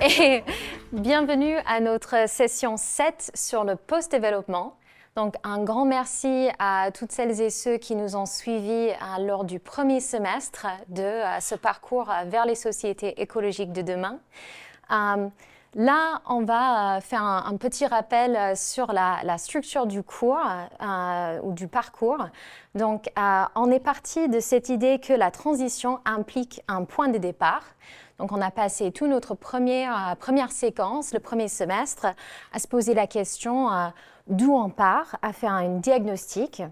et bienvenue à notre session 7 sur le post-développement. Donc, un grand merci à toutes celles et ceux qui nous ont suivis lors du premier semestre de ce parcours vers les sociétés écologiques de demain. Là, on va faire un petit rappel sur la structure du cours ou du parcours. Donc, on est parti de cette idée que la transition implique un point de départ. Donc, on a passé toute notre première séquence, le premier semestre, à se poser la question d'où on part, à faire un diagnostic.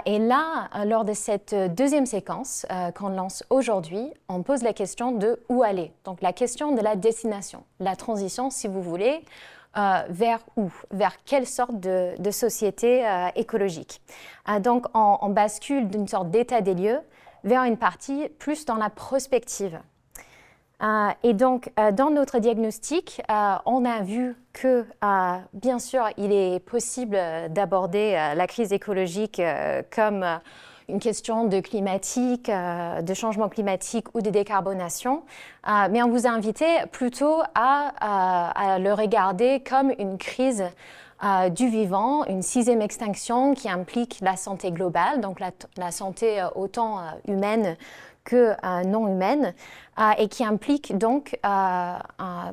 Et là, lors de cette deuxième séquence qu'on lance aujourd'hui, on pose la question de où aller. Donc, la question de la destination, la transition, si vous voulez, vers où, vers quelle sorte de société écologique. Donc, on bascule d'une sorte d'état des lieux vers une partie plus dans la prospective. Et donc, dans notre diagnostic, on a vu que, bien sûr, il est possible d'aborder la crise écologique comme une question de climatique, de changement climatique ou de décarbonation, mais on vous a invité plutôt à le regarder comme une crise du vivant, une sixième extinction qui implique la santé globale, donc la santé autant humaine que non humaine, et qui implique donc,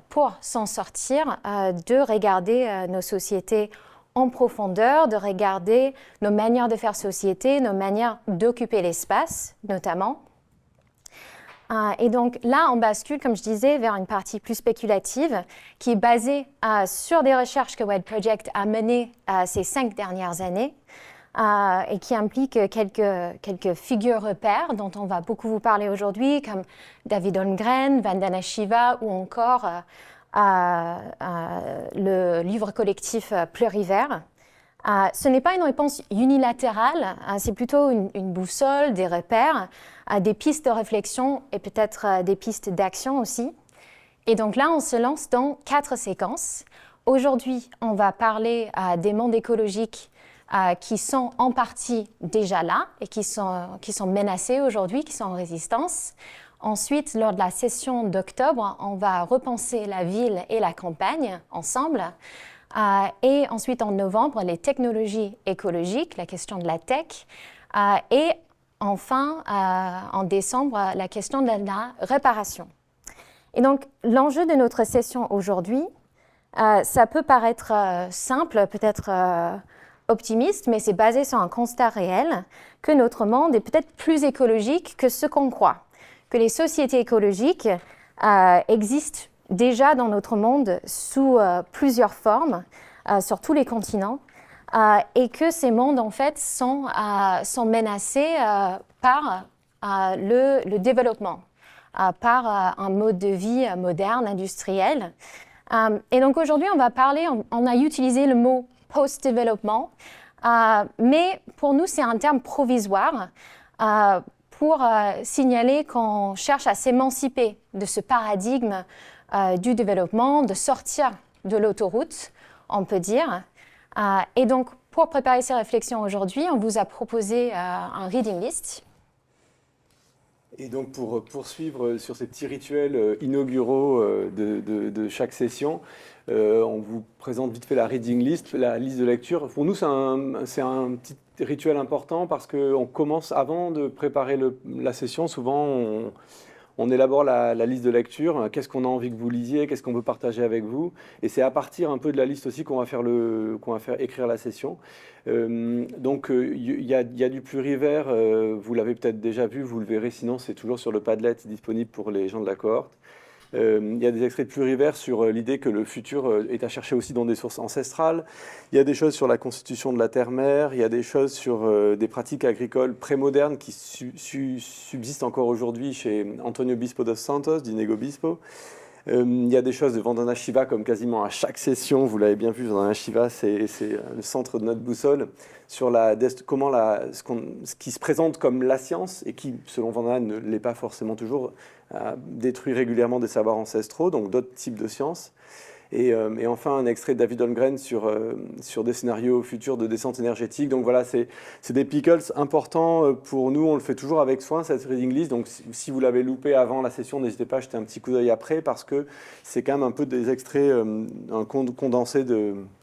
pour s'en sortir, de regarder nos sociétés en profondeur, de regarder nos manières de faire société, nos manières d'occuper l'espace, notamment. Et donc là, on bascule, comme je disais, vers une partie plus spéculative qui est basée sur des recherches que Web Project a menées ces 5 dernières années, et qui implique quelques figures repères dont on va beaucoup vous parler aujourd'hui, comme David Holmgren, Vandana Shiva ou encore le livre collectif Pleurivert. Ce n'est pas une réponse unilatérale, c'est plutôt une boussole, des repères, des pistes de réflexion et peut-être des pistes d'action aussi. Et donc là, on se lance dans 4 séquences. Aujourd'hui, on va parler des mondes écologiques qui sont en partie déjà là et qui sont menacés aujourd'hui, qui sont en résistance. Ensuite, lors de la session d'octobre, on va repenser la ville et la campagne ensemble. Et ensuite, en novembre, les technologies écologiques, la question de la tech. Et enfin, en décembre, la question de la réparation. Et donc, l'enjeu de notre session aujourd'hui, ça peut paraître simple, peut-être optimiste, mais c'est basé sur un constat réel que notre monde est peut-être plus écologique que ce qu'on croit, que les sociétés écologiques existent déjà dans notre monde sous plusieurs formes, sur tous les continents, et que ces mondes en fait sont menacés par le développement, par un mode de vie moderne, industriel. Et donc aujourd'hui, on va parler, on a utilisé le mot post-développement, mais pour nous, c'est un terme provisoire pour signaler qu'on cherche à s'émanciper de ce paradigme du développement, de sortir de l'autoroute, on peut dire. Et donc, pour préparer ces réflexions aujourd'hui, on vous a proposé un reading list. Et donc, pour poursuivre sur ces petits rituels inauguraux de chaque session, on vous présente vite fait la reading list, la liste de lecture. Pour nous, c'est un petit rituel important parce qu'on commence, avant de préparer la session, souvent on élabore la liste de lecture. Qu'est-ce qu'on a envie que vous lisiez, qu'est-ce qu'on veut partager avec vous. Et c'est à partir un peu de la liste aussi qu'on va faire écrire la session. Donc il y a du plurivers, vous l'avez peut-être déjà vu, vous le verrez, sinon c'est toujours sur le Padlet disponible pour les gens de la cohorte. Il y a des extraits de plurivers sur l'idée que le futur est à chercher aussi dans des sources ancestrales. Il y a des choses sur la constitution de la terre-mère. Il y a des choses sur des pratiques agricoles prémodernes qui subsistent encore aujourd'hui chez Antonio Bispo dos Santos, d'Inego Bispo. Il y a des choses de Vandana Shiva, comme quasiment à chaque session, vous l'avez bien vu, Vandana Shiva, c'est le centre de notre boussole, sur comment ce qui se présente comme la science, et qui, selon Vandana, ne l'est pas forcément toujours, détruit régulièrement des savoirs ancestraux, donc d'autres types de sciences. Et enfin, un extrait de David Holmgren sur des scénarios futurs de descente énergétique. Donc voilà, c'est des pickles importants pour nous. On le fait toujours avec soin, cette reading list. Donc si vous l'avez loupé avant la session, n'hésitez pas à jeter un petit coup d'œil après, parce que c'est quand même un peu des extraits, un condensé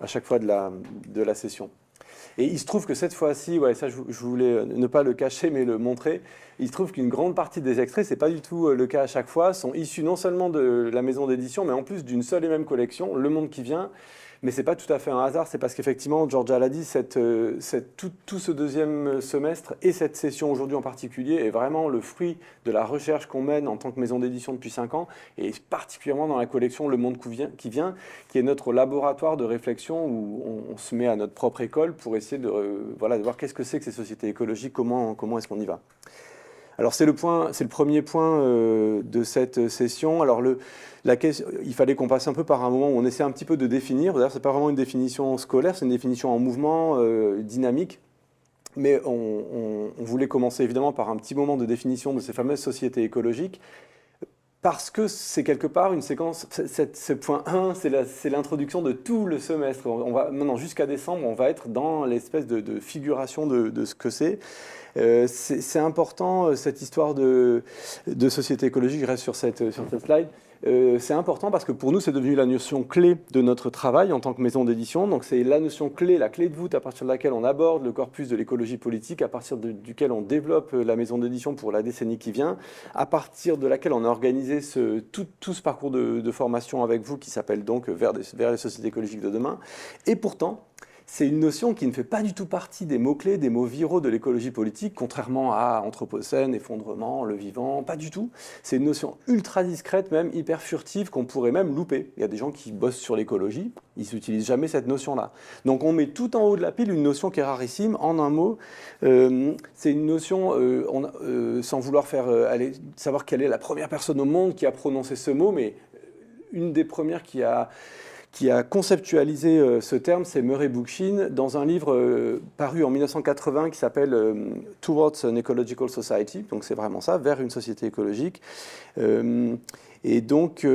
à chaque fois de la session. Et il se trouve que cette fois-ci, ouais, ça je voulais ne pas le cacher mais le montrer, il se trouve qu'une grande partie des extraits, ce n'est pas du tout le cas à chaque fois, sont issus non seulement de la maison d'édition, mais en plus d'une seule et même collection, Le Monde qui vient. Mais ce n'est pas tout à fait un hasard, c'est parce qu'effectivement, Georgia l'a dit, tout ce deuxième semestre et cette session aujourd'hui en particulier est vraiment le fruit de la recherche qu'on mène en tant que maison d'édition depuis 5 ans, et particulièrement dans la collection Le Monde qui vient, qui est notre laboratoire de réflexion où on se met à notre propre école pour essayer de voir qu'est-ce que c'est que ces sociétés écologiques, comment est-ce qu'on y va. Alors c'est le premier point de cette session. Alors il fallait qu'on passe un peu par un moment où on essaie un petit peu de définir. D'ailleurs, ce n'est pas vraiment une définition scolaire, c'est une définition en mouvement, dynamique. Mais on voulait commencer évidemment par un petit moment de définition de ces fameuses sociétés écologiques, parce que c'est quelque part une séquence, ce point 1, c'est l'introduction de tout le semestre. Maintenant, jusqu'à décembre, on va être dans l'espèce de figuration de ce que c'est. C'est important, cette histoire de société écologique, je reste sur cette slide. C'est important parce que pour nous, c'est devenu la notion clé de notre travail en tant que maison d'édition. Donc c'est la notion clé, la clé de voûte à partir de laquelle on aborde le corpus de l'écologie politique, à partir duquel on développe la maison d'édition pour la décennie qui vient, à partir de laquelle on a organisé tout ce parcours de formation avec vous qui s'appelle donc vers les sociétés écologiques de demain. Et pourtant, c'est une notion qui ne fait pas du tout partie des mots-clés, des mots viraux de l'écologie politique, contrairement à anthropocène, effondrement, le vivant, pas du tout. C'est une notion ultra discrète, même hyper furtive, qu'on pourrait même louper. Il y a des gens qui bossent sur l'écologie, ils n'utilisent jamais cette notion-là. Donc on met tout en haut de la pile une notion qui est rarissime, en un mot. C'est une notion, sans vouloir savoir quelle est la première personne au monde qui a prononcé ce mot, mais une des premières qui a conceptualisé ce terme, c'est Murray Bookchin, dans un livre paru en 1980 qui s'appelle Towards an Ecological Society, donc c'est vraiment ça, vers une société écologique. Et donc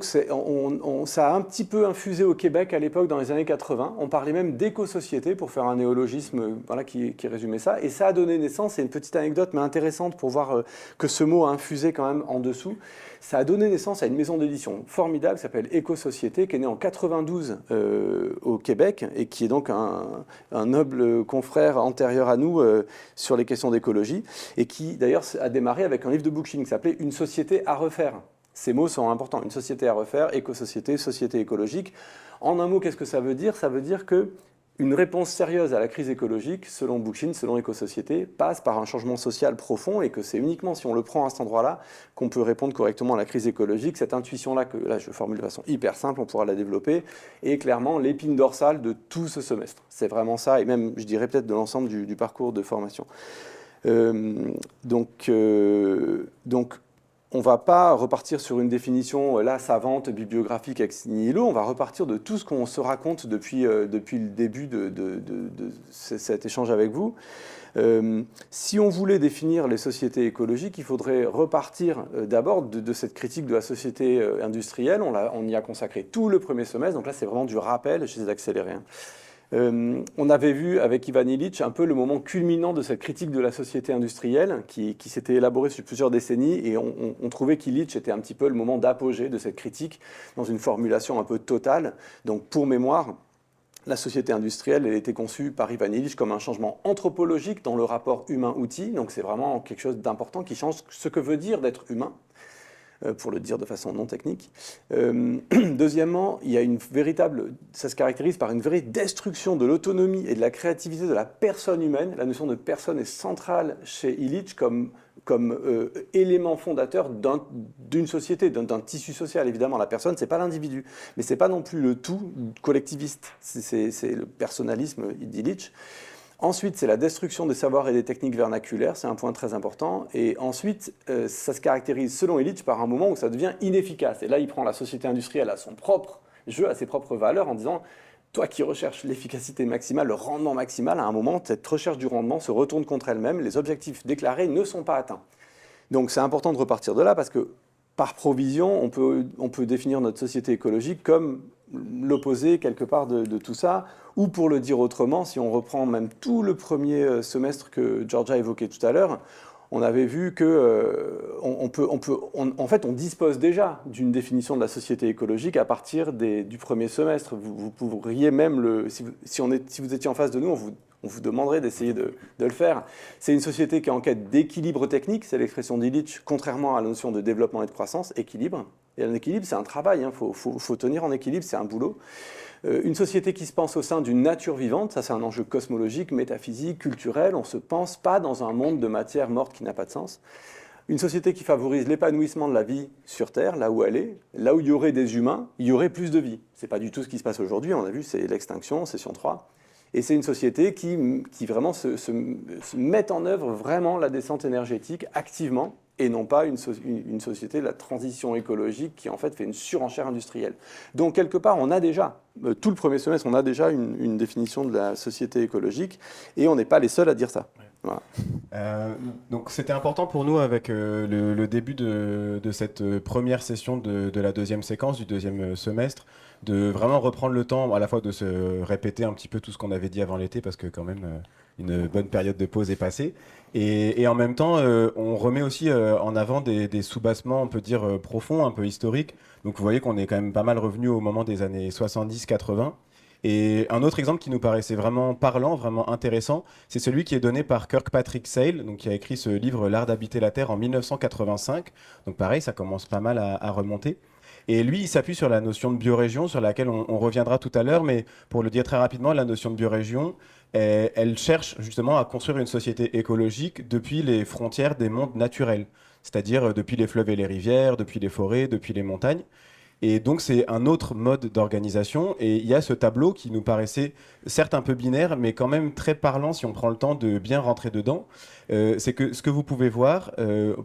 ça a un petit peu infusé au Québec à l'époque, dans les années 80. On parlait même d'éco-société, pour faire un néologisme qui résumait ça. Et ça a donné naissance, c'est une petite anecdote, mais intéressante pour voir que ce mot a infusé quand même en dessous. Ça a donné naissance à une maison d'édition formidable qui s'appelle Éco-Société, qui est née en 92 au Québec, et qui est donc un noble confrère antérieur à nous sur les questions d'écologie, et qui d'ailleurs a démarré avec un livre de Bookchin qui s'appelait Une société à refaire. Ces mots sont importants, une société à refaire, éco-société, société écologique. En un mot, qu'est-ce que ça veut dire? Ça veut dire qu'une réponse sérieuse à la crise écologique, selon Bookchin, selon Éco-Société, passe par un changement social profond, et que c'est uniquement si on le prend à cet endroit-là qu'on peut répondre correctement à la crise écologique. Cette intuition-là, que là je formule de façon hyper simple, on pourra la développer, est clairement l'épine dorsale de tout ce semestre. C'est vraiment ça, et même, je dirais peut-être de l'ensemble du parcours de formation. Donc on ne va pas repartir sur une définition savante, bibliographique ex nihilo, on va repartir de tout ce qu'on se raconte depuis le début de cet échange avec vous. Si on voulait définir les sociétés écologiques, il faudrait repartir d'abord de cette critique de la société industrielle. On y a consacré tout le premier semestre, donc là c'est vraiment du rappel, j'essaie d'accélérer. On avait vu avec Ivan Illich un peu le moment culminant de cette critique de la société industrielle qui s'était élaborée sur plusieurs décennies, et on trouvait qu'Illich était un petit peu le moment d'apogée de cette critique dans une formulation un peu totale. Donc pour mémoire, la société industrielle, elle était conçue par Ivan Illich comme un changement anthropologique dans le rapport humain-outil, donc c'est vraiment quelque chose d'important qui change ce que veut dire d'être humain, pour le dire de façon non technique. Deuxièmement, il y a ça se caractérise par une vraie destruction de l'autonomie et de la créativité de la personne humaine. La notion de personne est centrale chez Illich comme élément fondateur d'une société, d'un tissu social. Évidemment, la personne, ce n'est pas l'individu, mais ce n'est pas non plus le tout collectiviste. C'est le personnalisme d'Illich. Ensuite, c'est la destruction des savoirs et des techniques vernaculaires, c'est un point très important. Et ensuite, ça se caractérise, selon Illich, par un moment où ça devient inefficace. Et là, il prend la société industrielle à son propre jeu, à ses propres valeurs, en disant, toi qui recherches l'efficacité maximale, le rendement maximal, à un moment, cette recherche du rendement se retourne contre elle-même, les objectifs déclarés ne sont pas atteints. Donc c'est important de repartir de là, parce que par provision, on peut définir notre société écologique comme l'opposé quelque part de tout ça, ou pour le dire autrement, si on reprend même tout le premier semestre que Georgia évoquait tout à l'heure, on avait vu que en fait, on dispose déjà d'une définition de la société écologique à partir du premier semestre. Vous pourriez même, si vous étiez en face de nous, on vous demanderait d'essayer de le faire. C'est une société qui est en quête d'équilibre technique, c'est l'expression d'Illich, contrairement à la notion de développement et de croissance, équilibre. Et un équilibre, c'est un travail, faut tenir en équilibre, c'est un boulot. Une société qui se pense au sein d'une nature vivante, ça c'est un enjeu cosmologique, métaphysique, culturel, on ne se pense pas dans un monde de matière morte qui n'a pas de sens. Une société qui favorise l'épanouissement de la vie sur Terre, là où elle est, là où il y aurait des humains, il y aurait plus de vie. Ce n'est pas du tout ce qui se passe aujourd'hui, on a vu, c'est l'extinction, session 3. Et c'est une société qui vraiment se met en œuvre vraiment la descente énergétique activement, et non pas une société de la transition écologique qui en fait fait une surenchère industrielle. Donc quelque part, on a déjà, tout le premier semestre, on a déjà une définition de la société écologique, et on n'est pas les seuls à dire ça. Voilà. Donc c'était important pour nous avec le début de cette première session de la deuxième séquence, du deuxième semestre, de vraiment reprendre le temps à la fois de se répéter un petit peu tout ce qu'on avait dit avant l'été, parce que quand même une bonne période de pause est passée, et en même temps on remet aussi en avant des soubassements, on peut dire profonds, un peu historiques. Donc vous voyez qu'on est quand même pas mal revenu au moment des années 70-80. Et un autre exemple qui nous paraissait vraiment parlant, vraiment intéressant, c'est celui qui est donné par Kirkpatrick Sale, donc qui a écrit ce livre L'art d'habiter la Terre en 1985. Donc pareil, ça commence pas mal à remonter. Et lui, il s'appuie sur la notion de biorégion, sur laquelle on reviendra tout à l'heure, mais pour le dire très rapidement, la notion de biorégion, elle cherche justement à construire une société écologique depuis les frontières des mondes naturels, c'est-à-dire depuis les fleuves et les rivières, depuis les forêts, depuis les montagnes. Et donc c'est un autre mode d'organisation, et il y a ce tableau qui nous paraissait certes un peu binaire, mais quand même très parlant si on prend le temps de bien rentrer dedans. C'est que ce que vous pouvez voir,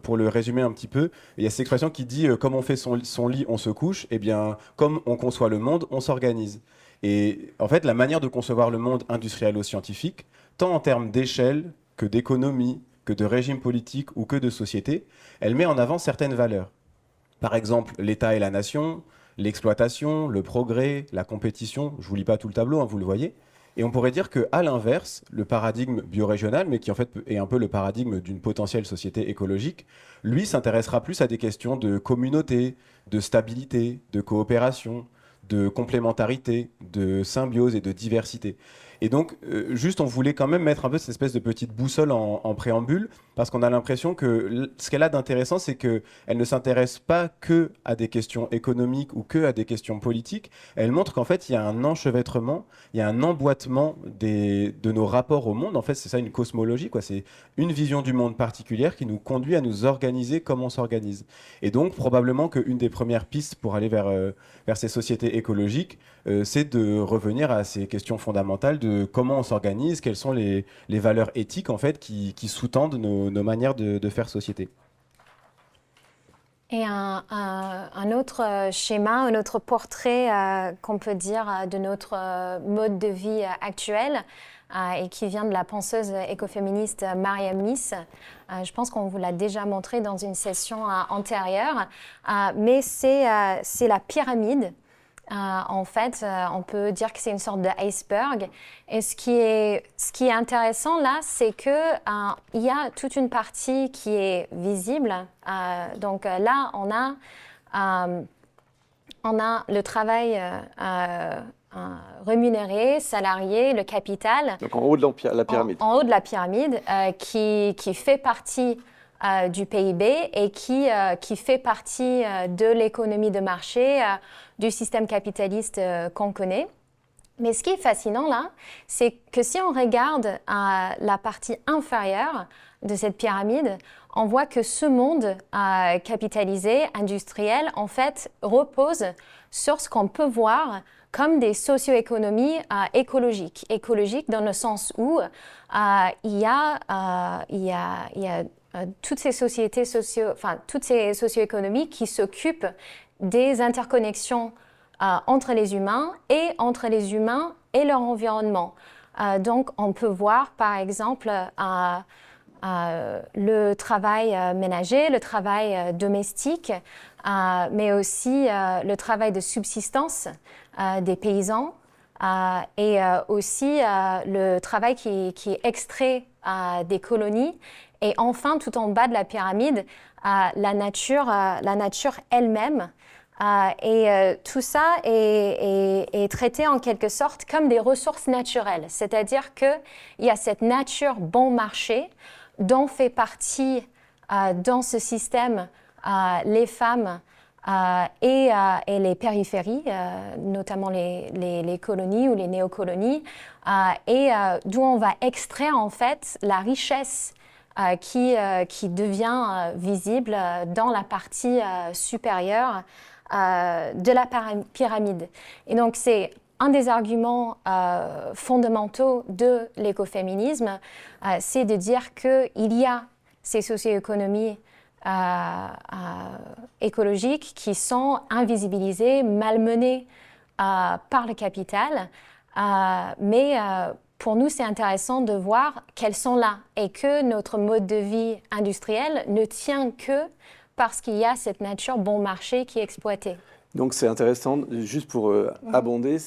pour le résumer un petit peu, il y a cette expression qui dit comme on fait son lit, on se couche, et bien comme on conçoit le monde, on s'organise. Et en fait, la manière de concevoir le monde industrialo-scientifique, tant en termes d'échelle que d'économie, que de régime politique ou que de société, elle met en avant certaines valeurs. Par exemple, l'État et la nation, l'exploitation, le progrès, la compétition. Je ne vous lis pas tout le tableau, hein, vous le voyez. Et on pourrait dire qu'à l'inverse, le paradigme biorégional, mais qui en fait est un peu le paradigme d'une potentielle société écologique, lui s'intéressera plus à des questions de communauté, de stabilité, de coopération, de complémentarité, de symbiose et de diversité. Et donc, juste, on voulait quand même mettre un peu cette espèce de petite boussole en préambule, parce qu'on a l'impression que ce qu'elle a d'intéressant, c'est qu'elle ne s'intéresse pas que à des questions économiques ou que à des questions politiques. Elle montre qu'en fait, il y a un enchevêtrement, il y a un emboîtement de nos rapports au monde. En fait, c'est ça une cosmologie, quoi. C'est une vision du monde particulière qui nous conduit à nous organiser comme on s'organise. Et donc, probablement qu'une des premières pistes pour aller vers ces sociétés écologiques, c'est de revenir à ces questions fondamentales de comment on s'organise, quelles sont les valeurs éthiques en fait qui sous-tendent nos manières de faire société. Et un autre schéma, un autre portrait qu'on peut dire de notre mode de vie actuel et qui vient de la penseuse écoféministe Mariam Nis. Je pense qu'on vous l'a déjà montré dans une session antérieure, mais c'est la pyramide. En fait, on peut dire que c'est une sorte d'iceberg. Et ce qui est intéressant là, c'est que il y a toute une partie qui est visible. Donc là, on a le travail rémunéré, salarié, le capital. Donc en haut de la pyramide. En haut de la pyramide, qui fait partie du PIB et qui fait partie de l'économie de marché, du système capitaliste qu'on connaît. Mais ce qui est fascinant là, c'est que si on regarde la partie inférieure de cette pyramide, on voit que ce monde capitalisé, industriel, en fait, repose sur ce qu'on peut voir comme des socio-économies écologiques. Écologiques dans le sens où il y a toutes ces sociétés toutes ces socio-économies qui s'occupent des interconnexions entre les humains et entre les humains et leur environnement. Donc, on peut voir, par exemple, le travail ménager, le travail domestique, mais aussi le travail de subsistance des paysans et aussi le travail qui est extrait des colonies. Et enfin, tout en bas de la pyramide, la nature elle-même. Tout ça est traité en quelque sorte comme des ressources naturelles, c'est-à-dire qu'il y a cette nature bon marché dont fait partie dans ce système les femmes et les périphéries, notamment les colonies ou les néocolonies, d'où on va extraire en fait la richesse qui devient visible dans la partie supérieure de la pyramide. Et donc c'est un des arguments fondamentaux de l'écoféminisme, c'est de dire qu'il y a ces socio-économies écologiques qui sont invisibilisées, malmenées par le capital, mais pour nous, c'est intéressant de voir qu'elles sont là et que notre mode de vie industriel ne tient que parce qu'il y a cette nature bon marché qui est exploitée. Donc c'est intéressant, juste pour abonder,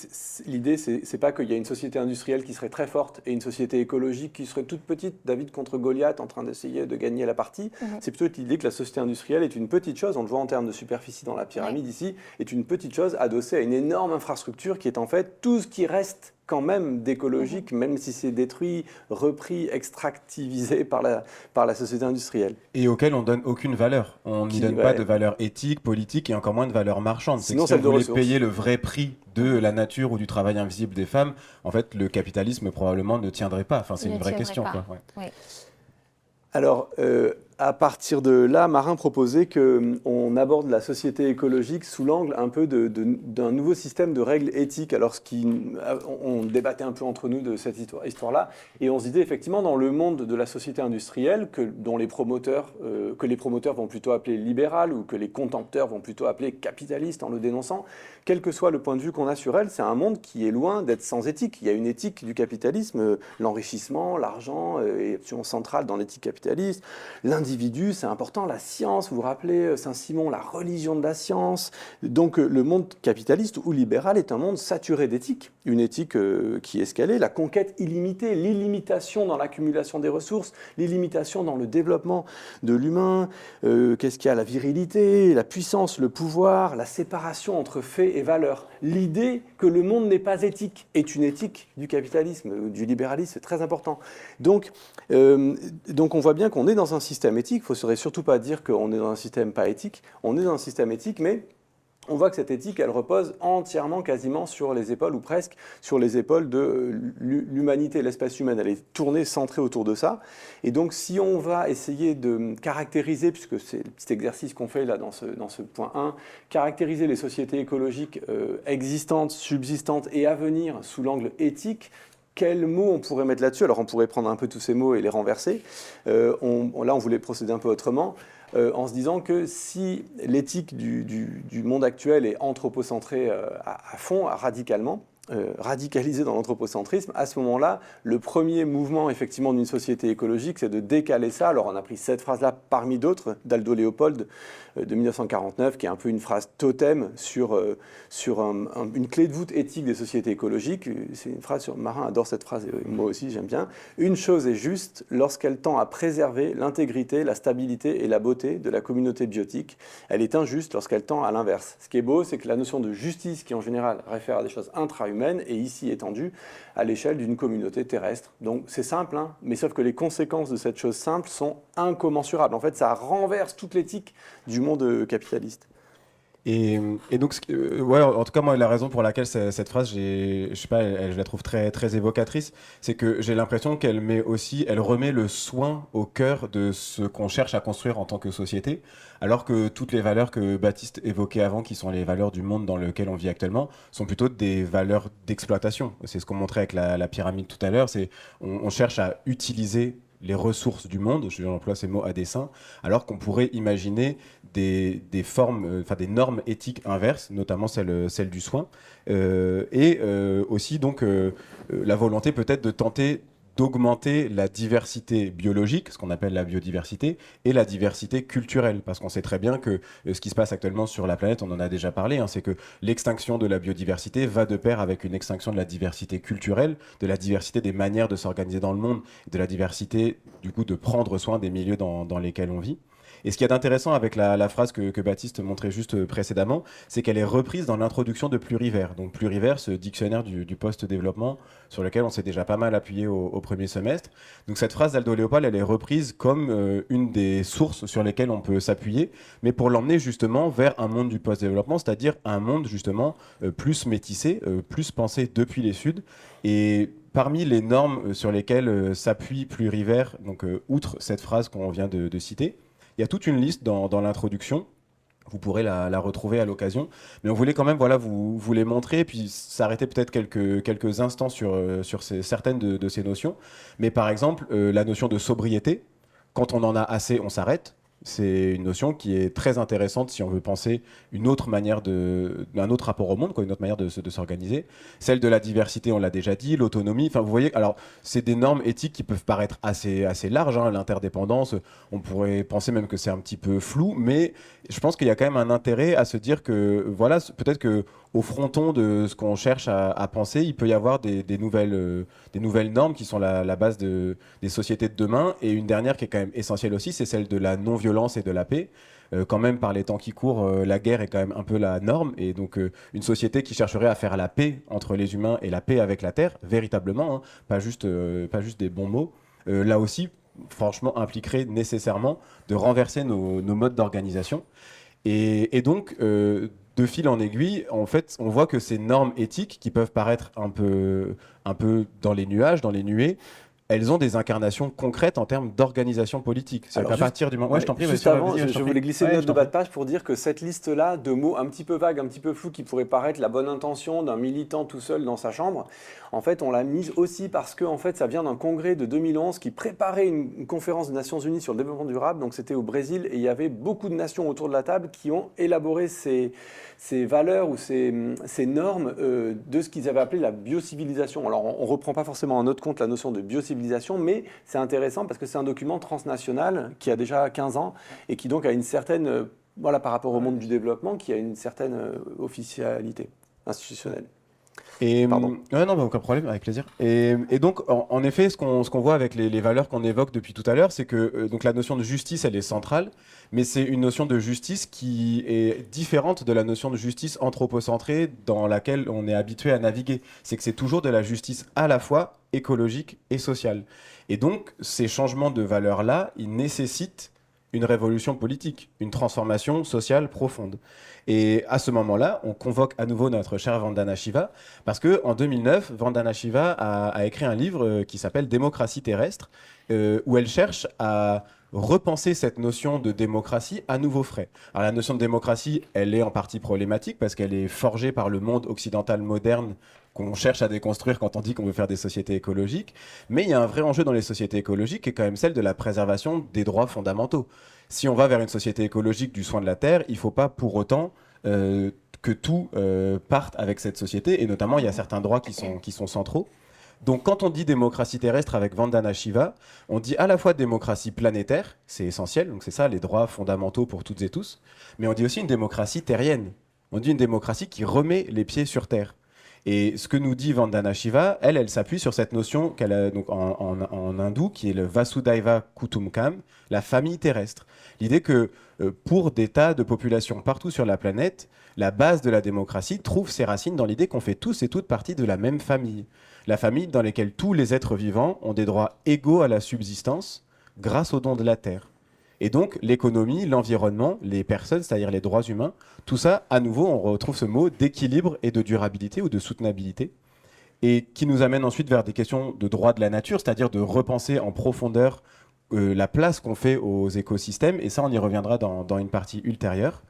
l'idée c'est pas qu'il y a une société industrielle qui serait très forte et une société écologique qui serait toute petite, David contre Goliath en train d'essayer de gagner la partie. C'est plutôt l'idée que la société industrielle est une petite chose, on le voit en termes de superficie dans la pyramide ici, est une petite chose adossée à une énorme infrastructure qui est en fait tout ce qui reste quand même d'écologique, même si c'est détruit, repris, extractivisé par la société industrielle. Et auquel on ne donne aucune valeur. On n'y donne pas de valeur éthique, politique et encore moins de valeur marchande. Sinon, si on voulait payer le vrai prix de la nature ou du travail invisible des femmes, en fait, le capitalisme probablement ne tiendrait pas. Enfin, c'est une vraie question. Quoi. Ouais. Oui. Alors, à partir de là, Marin proposait qu'on aborde la société écologique sous l'angle un peu d'un nouveau système de règles éthiques. Alors, on débattait un peu entre nous de cette histoire-là, et on se disait effectivement dans le monde de la société industrielle que les promoteurs vont plutôt appeler libéral ou que les contempteurs vont plutôt appeler capitaliste en le dénonçant, quel que soit le point de vue qu'on a sur elle, c'est un monde qui est loin d'être sans éthique. Il y a une éthique du capitalisme, l'enrichissement, l'argent est option centrale dans l'éthique capitaliste. L'individu, c'est important, la science, vous vous rappelez, Saint-Simon, la religion de la science. Donc le monde capitaliste ou libéral est un monde saturé d'éthique, une éthique qui est escalée, la conquête illimitée, l'illimitation dans l'accumulation des ressources, l'illimitation dans le développement de l'humain, qu'est-ce qu'il y a, la virilité, la puissance, le pouvoir, la séparation entre faits et valeurs. L'idée que le monde n'est pas éthique est une éthique du capitalisme, du libéralisme, c'est très important. Donc on voit bien qu'on est dans un système éthique, il ne faudrait surtout pas dire qu'on est dans un système pas éthique, on est dans un système éthique, mais on voit que cette éthique, elle repose entièrement, quasiment sur les épaules, ou presque, sur les épaules de l'humanité, l'espèce humaine. Elle est tournée, centrée autour de ça. Et donc, si on va essayer de caractériser, puisque c'est le petit exercice qu'on fait là dans ce point 1, caractériser les sociétés écologiques existantes, subsistantes et à venir sous l'angle éthique, quels mots on pourrait mettre là-dessus? Alors, on pourrait prendre un peu tous ces mots et les renverser. Là, on voulait procéder un peu autrement. En se disant que si l'éthique du monde actuel est anthropocentrée à fond, radicalement, radicalisée dans l'anthropocentrisme, à ce moment-là, le premier mouvement effectivement d'une société écologique, c'est de décaler ça. Alors on a pris cette phrase-là parmi d'autres, d'Aldo Leopold de 1949, qui est un peu une phrase totem sur une clé de voûte éthique des sociétés écologiques. C'est une phrase sur Marin adore cette phrase, et moi aussi j'aime bien. Une chose est juste lorsqu'elle tend à préserver l'intégrité, la stabilité et la beauté de la communauté biotique. Elle est injuste lorsqu'elle tend à l'inverse. Ce qui est beau, c'est que la notion de justice, qui en général réfère à des choses intra-humaines, est ici étendue à l'échelle d'une communauté terrestre. Donc c'est simple, hein, mais sauf que les conséquences de cette chose simple sont incommensurables. En fait, ça renverse toute l'éthique du monde capitaliste. Et donc, ouais, en tout cas, moi, la raison pour laquelle cette phrase, je sais pas, je la trouve très, très évocatrice, c'est que j'ai l'impression qu'elle remet le soin au cœur de ce qu'on cherche à construire en tant que société, alors que toutes les valeurs que Baptiste évoquait avant, qui sont les valeurs du monde dans lequel on vit actuellement, sont plutôt des valeurs d'exploitation. C'est ce qu'on montrait avec la pyramide tout à l'heure, on cherche à utiliser les ressources du monde, je emploie ces mots à dessein, alors qu'on pourrait imaginer des formes, des normes éthiques inverses, notamment celle du soin, et aussi donc la volonté peut-être de tenter d'augmenter la diversité biologique, ce qu'on appelle la biodiversité, et la diversité culturelle. Parce qu'on sait très bien que ce qui se passe actuellement sur la planète, on en a déjà parlé, hein, c'est que l'extinction de la biodiversité va de pair avec une extinction de la diversité culturelle, de la diversité des manières de s'organiser dans le monde, de la diversité, du coup, de prendre soin des milieux dans lesquels on vit. Et ce qu'il y a d'intéressant avec la phrase que Baptiste montrait juste précédemment, c'est qu'elle est reprise dans l'introduction de Plurivers. Donc Plurivers, ce dictionnaire du post-développement sur lequel on s'est déjà pas mal appuyé au premier semestre. Donc cette phrase d'Aldo Leopold, elle est reprise comme une des sources sur lesquelles on peut s'appuyer, mais pour l'emmener justement vers un monde du post-développement, c'est-à-dire un monde justement plus métissé, plus pensé depuis les Suds. Et parmi les normes sur lesquelles s'appuie Plurivers, donc outre cette phrase qu'on vient de citer, il y a toute une liste dans l'introduction. Vous pourrez la retrouver à l'occasion. Mais on voulait quand même vous les montrer et puis s'arrêter peut-être quelques instants sur certaines de ces notions. Mais par exemple, la notion de sobriété, quand on en a assez, on s'arrête. C'est une notion qui est très intéressante si on veut penser une autre manière un autre rapport au monde, quoi, une autre manière de s'organiser. Celle de la diversité, on l'a déjà dit, l'autonomie. Enfin, vous voyez, alors c'est des normes éthiques qui peuvent paraître assez larges. Hein, l'interdépendance, on pourrait penser même que c'est un petit peu flou, mais je pense qu'il y a quand même un intérêt à se dire que, voilà, peut-être que au fronton de ce qu'on cherche à penser, il peut y avoir des nouvelles normes qui sont la base des sociétés de demain. Et une dernière qui est quand même essentielle aussi, c'est celle de la non-violence et de la paix. Quand même, par les temps qui courent, la guerre est quand même un peu la norme. Et donc, une société qui chercherait à faire la paix entre les humains et la paix avec la Terre, véritablement, hein, pas juste des bons mots, là aussi, franchement, impliquerait nécessairement de renverser nos modes d'organisation. Et donc, de fil en aiguille, en fait, on voit que ces normes éthiques, qui peuvent paraître un peu dans les nuages, dans les nuées, elles ont des incarnations concrètes en termes d'organisation politique. C'est à partir du moment... Ouais, je t'en prie, juste avant, je voulais glisser une note de bas de page pour dire que cette liste-là de mots un petit peu vagues, un petit peu flous, qui pourraient paraître la bonne intention d'un militant tout seul dans sa chambre, en fait, on l'a mise aussi parce que en fait, ça vient d'un congrès de 2011 qui préparait une conférence des Nations Unies sur le développement durable. Donc, c'était au Brésil et il y avait beaucoup de nations autour de la table qui ont élaboré ces valeurs ou ces normes de ce qu'ils avaient appelé la biocivilisation. Alors, on ne reprend pas forcément en notre compte la notion de biocivilisation, mais c'est intéressant parce que c'est un document transnational qui a déjà 15 ans et qui donc a une certaine, voilà, par rapport au monde du développement, qui a une certaine officialité institutionnelle. Pardon. Ouais, non, aucun problème, avec plaisir. Et donc, en effet, ce qu'on voit avec les valeurs qu'on évoque depuis tout à l'heure, c'est que donc la notion de justice, elle est centrale, mais c'est une notion de justice qui est différente de la notion de justice anthropocentrée dans laquelle on est habitué à naviguer. C'est que c'est toujours de la justice à la fois écologique et sociale. Et donc, ces changements de valeurs-là, ils nécessitent une révolution politique, une transformation sociale profonde. Et à ce moment-là, on convoque à nouveau notre chère Vandana Shiva, parce qu'en 2009, Vandana Shiva a écrit un livre qui s'appelle Démocratie terrestre, où elle cherche à repenser cette notion de démocratie à nouveau frais. Alors la notion de démocratie, elle est en partie problématique, parce qu'elle est forgée par le monde occidental moderne qu'on cherche à déconstruire quand on dit qu'on veut faire des sociétés écologiques. Mais il y a un vrai enjeu dans les sociétés écologiques qui est quand même celle de la préservation des droits fondamentaux. Si on va vers une société écologique du soin de la terre, il ne faut pas pour autant que tout parte avec cette société. Et notamment, il y a certains droits qui sont centraux. Donc quand on dit démocratie terrestre avec Vandana Shiva, on dit à la fois démocratie planétaire, c'est essentiel, donc c'est ça les droits fondamentaux pour toutes et tous, mais on dit aussi une démocratie terrienne. On dit une démocratie qui remet les pieds sur terre. Et ce que nous dit Vandana Shiva, elle s'appuie sur cette notion qu'elle a donc en hindou, qui est le Vasudhaiva Kutumbakam, la famille terrestre. L'idée que pour des tas de populations partout sur la planète, la base de la démocratie trouve ses racines dans l'idée qu'on fait tous et toutes partie de la même famille. La famille dans laquelle tous les êtres vivants ont des droits égaux à la subsistance grâce aux dons de la terre. Et donc, l'économie, l'environnement, les personnes, c'est-à-dire les droits humains, tout ça, à nouveau, on retrouve ce mot d'équilibre et de durabilité ou de soutenabilité, et qui nous amène ensuite vers des questions de droit de la nature, c'est-à-dire de repenser en profondeur la place qu'on fait aux écosystèmes, et ça, on y reviendra dans une partie ultérieure.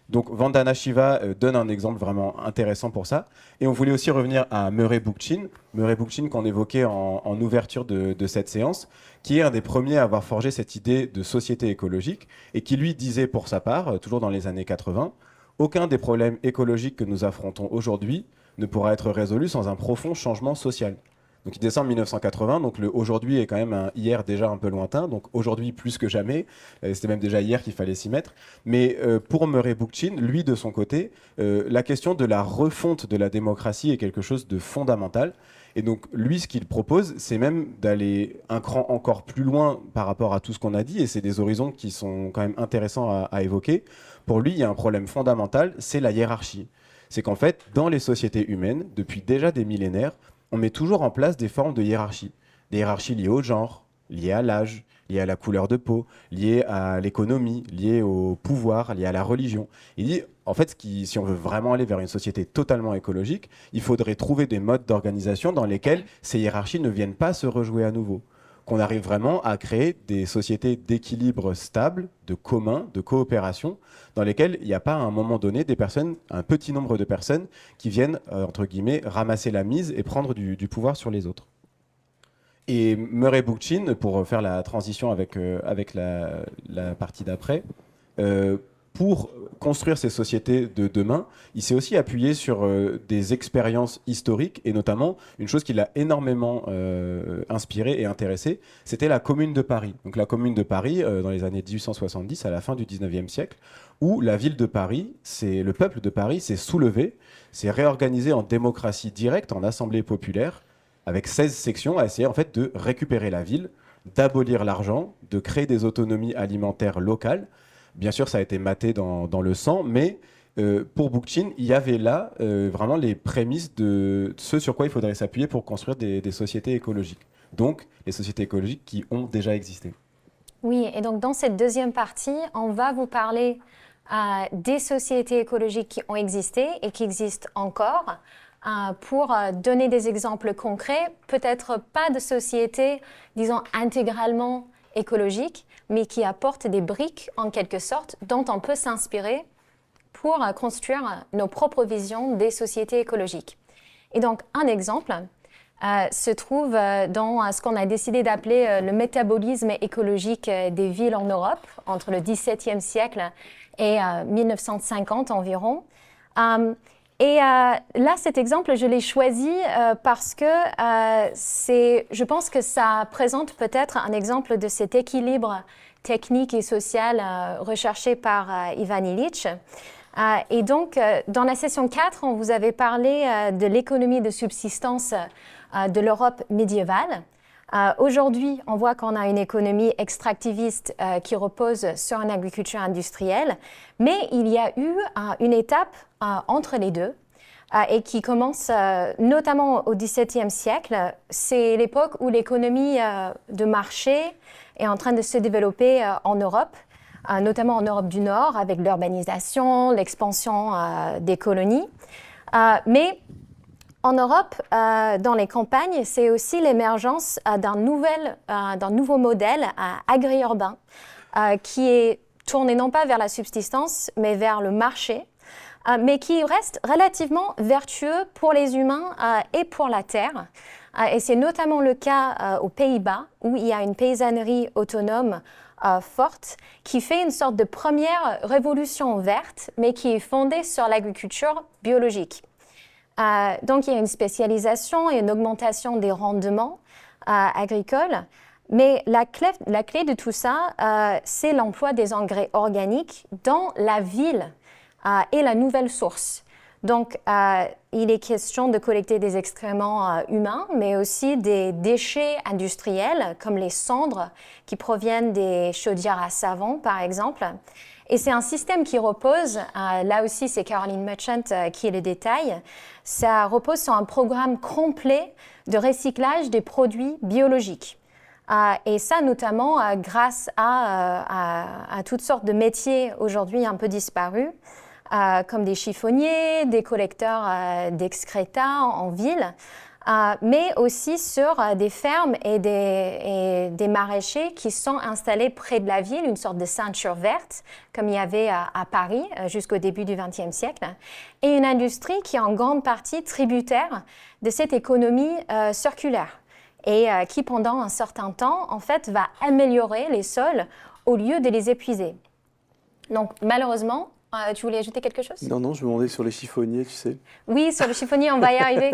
Donc, Vandana Shiva donne un exemple vraiment intéressant pour ça. Et on voulait aussi revenir à Murray Bookchin qu'on évoquait en ouverture de cette séance, qui est un des premiers à avoir forgé cette idée de société écologique et qui lui disait pour sa part, toujours dans les années 80, aucun des problèmes écologiques que nous affrontons aujourd'hui ne pourra être résolu sans un profond changement social. Donc il descend en 1980, donc le aujourd'hui est quand même un hier déjà un peu lointain, donc aujourd'hui plus que jamais, c'était même déjà hier qu'il fallait s'y mettre. Mais pour Murray Bookchin, lui de son côté, la question de la refonte de la démocratie est quelque chose de fondamental. Et donc lui, ce qu'il propose, c'est même d'aller un cran encore plus loin par rapport à tout ce qu'on a dit, et c'est des horizons qui sont quand même intéressants à évoquer. Pour lui, il y a un problème fondamental, c'est la hiérarchie. C'est qu'en fait, dans les sociétés humaines, depuis déjà des millénaires, on met toujours en place des formes de hiérarchie. Des hiérarchies liées au genre, liées à l'âge, liées à la couleur de peau, liées à l'économie, liées au pouvoir, liées à la religion. Il dit, en fait, si on veut vraiment aller vers une société totalement écologique, il faudrait trouver des modes d'organisation dans lesquels ces hiérarchies ne viennent pas se rejouer à nouveau. Qu'on arrive vraiment à créer des sociétés d'équilibre stable, de commun, de coopération, dans lesquelles il n'y a pas à un moment donné des personnes, un petit nombre de personnes qui viennent, entre guillemets, ramasser la mise et prendre du pouvoir sur les autres. Et Murray Bookchin, pour faire la transition avec la partie d'après, pour construire ces sociétés de demain, il s'est aussi appuyé sur des expériences historiques, et notamment une chose qui l'a énormément inspiré et intéressé, c'était la Commune de Paris. Donc la Commune de Paris, dans les années 1870, à la fin du 19e siècle, où la ville de Paris, le peuple de Paris s'est soulevé, s'est réorganisé en démocratie directe, en assemblée populaire, avec 16 sections, à essayer en fait de récupérer la ville, d'abolir l'argent, de créer des autonomies alimentaires locales. Bien sûr, ça a été maté dans le sang, mais pour Bookchin, il y avait là vraiment les prémices de ce sur quoi il faudrait s'appuyer pour construire des sociétés écologiques. Donc, les sociétés écologiques qui ont déjà existé. Oui, et donc dans cette deuxième partie, on va vous parler des sociétés écologiques qui ont existé et qui existent encore, pour donner des exemples concrets, peut-être pas de sociétés, disons, intégralement écologiques, mais qui apportent des briques, en quelque sorte, dont on peut s'inspirer pour construire nos propres visions des sociétés écologiques. Et donc, un exemple se trouve dans ce qu'on a décidé d'appeler le métabolisme écologique des villes en Europe, entre le XVIIe siècle et 1950 environ. Et là, cet exemple, je l'ai choisi parce que je pense que ça présente peut-être un exemple de cet équilibre technique et social recherché par Ivan Illich. Et donc, dans la session 4, on vous avait parlé de l'économie de subsistance de l'Europe médiévale. Aujourd'hui, on voit qu'on a une économie extractiviste qui repose sur une agriculture industrielle, mais il y a eu une étape entre les deux et qui commence notamment au XVIIe siècle. C'est l'époque où l'économie de marché est en train de se développer en Europe, notamment en Europe du Nord, avec l'urbanisation, l'expansion des colonies. Mais en Europe, dans les campagnes, c'est aussi l'émergence d'un nouveau modèle agri-urbain qui est tourné non pas vers la subsistance, mais vers le marché, mais qui reste relativement vertueux pour les humains et pour la terre. Et c'est notamment le cas aux Pays-Bas, où il y a une paysannerie autonome forte qui fait une sorte de première révolution verte, mais qui est fondée sur l'agriculture biologique. Donc, il y a une spécialisation et une augmentation des rendements agricoles. Mais la clé de tout ça, c'est l'emploi des engrais organiques dans la ville et la nouvelle source. Donc, il est question de collecter des excréments humains, mais aussi des déchets industriels, comme les cendres qui proviennent des chaudières à savon, par exemple. Et c'est un système qui repose, là aussi c'est Caroline Merchant qui le détaille, ça repose sur un programme complet de recyclage des produits biologiques. Et ça notamment grâce à toutes sortes de métiers aujourd'hui un peu disparus, comme des chiffonniers, des collecteurs d'excréta en ville, mais aussi sur des fermes et des maraîchers qui sont installés près de la ville, une sorte de ceinture verte, comme il y avait à Paris jusqu'au début du XXe siècle, et une industrie qui est en grande partie tributaire de cette économie circulaire et qui, pendant un certain temps, en fait, va améliorer les sols au lieu de les épuiser. Donc, malheureusement, Tu voulais ajouter quelque chose? Non, non, je me demandais sur les chiffonniers, tu sais. Oui, sur le chiffonnier, on va y arriver.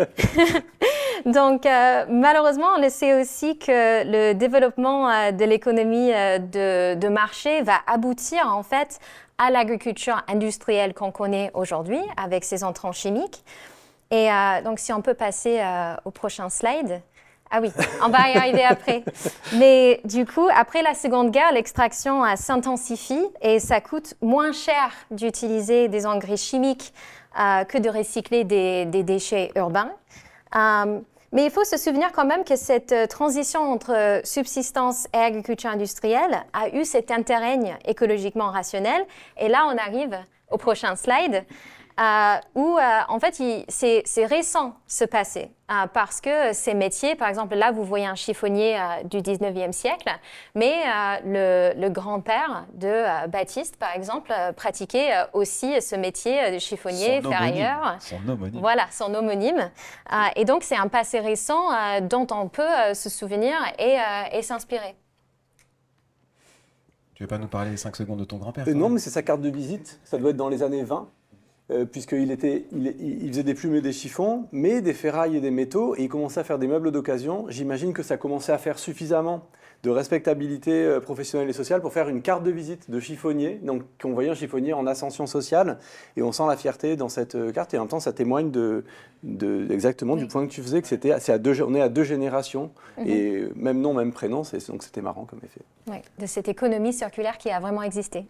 Donc, malheureusement, on le sait aussi que le développement de l'économie de marché va aboutir en fait à l'agriculture industrielle qu'on connaît aujourd'hui avec ses entrants chimiques. Et donc, si on peut passer au prochain slide. Ah oui, on va y arriver après. Mais du coup, après la Seconde Guerre, l'extraction s'intensifie et ça coûte moins cher d'utiliser des engrais chimiques que de recycler des déchets urbains. Mais il faut se souvenir quand même que cette transition entre subsistance et agriculture industrielle a eu cet interrègne écologiquement rationnel. Et là, on arrive au prochain slide. Où en fait c'est récent ce passé parce que ces métiers, par exemple là vous voyez un chiffonnier du 19e siècle, mais le grand-père de Baptiste par exemple pratiquait aussi ce métier de chiffonnier ferrailleur. Son homonyme. Voilà, son homonyme. Et donc c'est un passé récent dont on peut se souvenir et s'inspirer. Tu veux pas nous parler 5 secondes de ton grand-père? Non, mais c'est sa carte de visite, ça doit être dans les années 20. Puisqu'il faisait des plumes et des chiffons, mais des ferrailles et des métaux, et il commençait à faire des meubles d'occasion. J'imagine que ça commençait à faire suffisamment de respectabilité professionnelle et sociale pour faire une carte de visite de chiffonnier. Donc, on voyait un chiffonnier en ascension sociale, et on sent la fierté dans cette carte, et en même temps, ça témoigne exactement du point que tu faisais, que on est à 2 générations, et même nom, même prénom, donc c'était marrant comme effet. Oui, de cette économie circulaire qui a vraiment existé.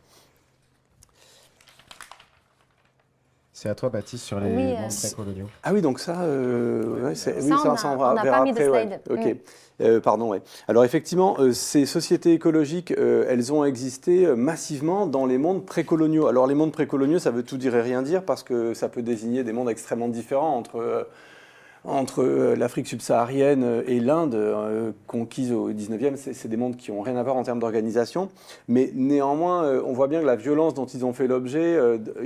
C'est à toi, Baptiste, sur les mondes précoloniaux. Ah oui, donc ça, on n'a pas mis de slide. Ouais. Ok, pardon, ouais. Alors effectivement, ces sociétés écologiques, elles ont existé massivement dans les mondes précoloniaux. Alors les mondes précoloniaux, ça veut tout dire et rien dire parce que ça peut désigner des mondes extrêmement différents entre l'Afrique subsaharienne et l'Inde, conquise au 19e, c'est des mondes qui n'ont rien à voir en termes d'organisation. Mais néanmoins, on voit bien que la violence dont ils ont fait l'objet,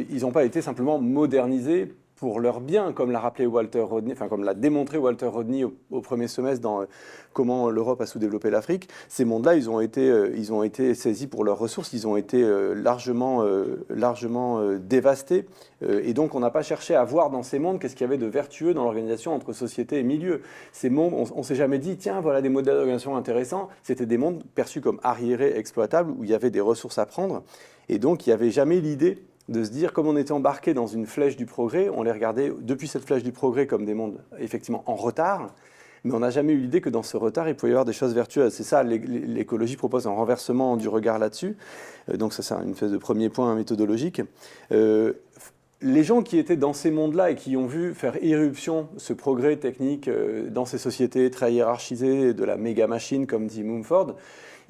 ils n'ont pas été simplement modernisés pour leur bien, comme l'a rappelé Walter Rodney, enfin comme l'a démontré Walter Rodney au premier semestre dans Comment l'Europe a sous-développé l'Afrique. Ces mondes-là, ils ont été saisis pour leurs ressources, ils ont été largement dévastés. Et donc, on n'a pas cherché à voir dans ces mondes qu'est-ce qu'il y avait de vertueux dans l'organisation entre société et milieu. Ces mondes, on ne s'est jamais dit, tiens, voilà des modèles d'organisation intéressants. C'était des mondes perçus comme arriérés, exploitables, où il y avait des ressources à prendre. Et donc, il n'y avait jamais l'idée de se dire, comme on était embarqué dans une flèche du progrès, on les regardait depuis cette flèche du progrès comme des mondes effectivement en retard, mais on n'a jamais eu l'idée que dans ce retard, il pouvait y avoir des choses vertueuses. C'est ça, l'écologie propose un renversement du regard là-dessus. Donc ça, c'est une espèce de premier point méthodologique. Les gens qui étaient dans ces mondes-là et qui ont vu faire irruption ce progrès technique dans ces sociétés très hiérarchisées de la méga-machine, comme dit Mumford,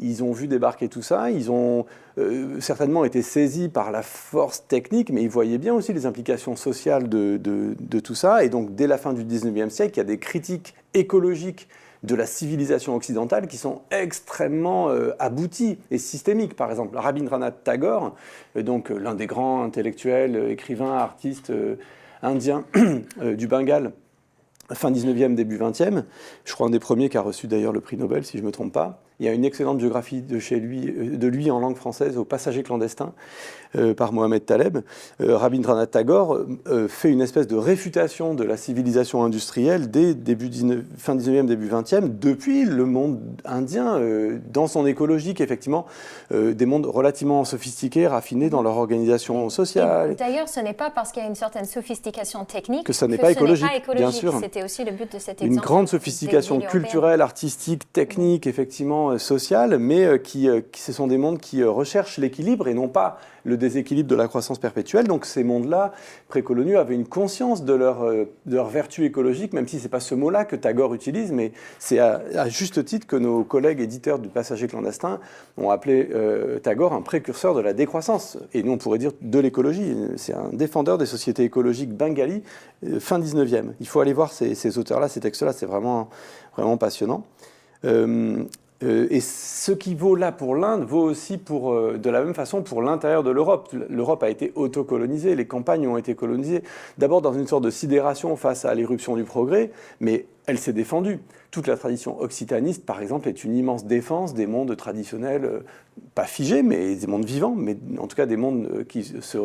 ils ont vu débarquer tout ça, ils ont certainement été saisis par la force technique, mais ils voyaient bien aussi les implications sociales de tout ça. Et donc, dès la fin du 19e siècle, il y a des critiques écologiques de la civilisation occidentale qui sont extrêmement abouties et systémiques. Par exemple, Rabindranath Tagore, donc l'un des grands intellectuels, écrivains, artistes indiens du Bengale, fin 19e, début 20e, je crois un des premiers qui a reçu d'ailleurs le prix Nobel, si je ne me trompe pas. Il y a une excellente biographie de lui en langue française, au Passager clandestin, par Mohamed Taleb. Rabindranath Tagore fait une espèce de réfutation de la civilisation industrielle dès fin 19e, début 20e, depuis le monde indien, dans son écologique, effectivement, des mondes relativement sophistiqués, raffinés dans leur organisation sociale. D'ailleurs, ce n'est pas parce qu'il y a une certaine sophistication technique que ça n'est pas écologique, bien sûr. C'était aussi le but de cet exemple. Une grande sophistication culturelle, artistique, technique, effectivement, sociale, mais ce sont des mondes qui recherchent l'équilibre et non pas le déséquilibre de la croissance perpétuelle. Donc ces mondes-là, précoloniaux, avaient une conscience de leur vertu écologique, même si ce n'est pas ce mot-là que Tagore utilise, mais c'est à juste titre que nos collègues éditeurs du Passager clandestin ont appelé Tagore un précurseur de la décroissance. Et nous, on pourrait dire de l'écologie. C'est un défendeur des sociétés écologiques bengali, fin 19e. Il faut aller voir ces auteurs-là, ces textes-là, c'est vraiment, vraiment passionnant. Et ce qui vaut là pour l'Inde vaut aussi de la même façon pour l'intérieur de l'Europe. L'Europe a été autocolonisée, les campagnes ont été colonisées, d'abord dans une sorte de sidération face à l'irruption du progrès, mais elle s'est défendue. Toute la tradition occitaniste, par exemple, est une immense défense des mondes traditionnels, pas figés, mais des mondes vivants, mais en tout cas des mondes qui se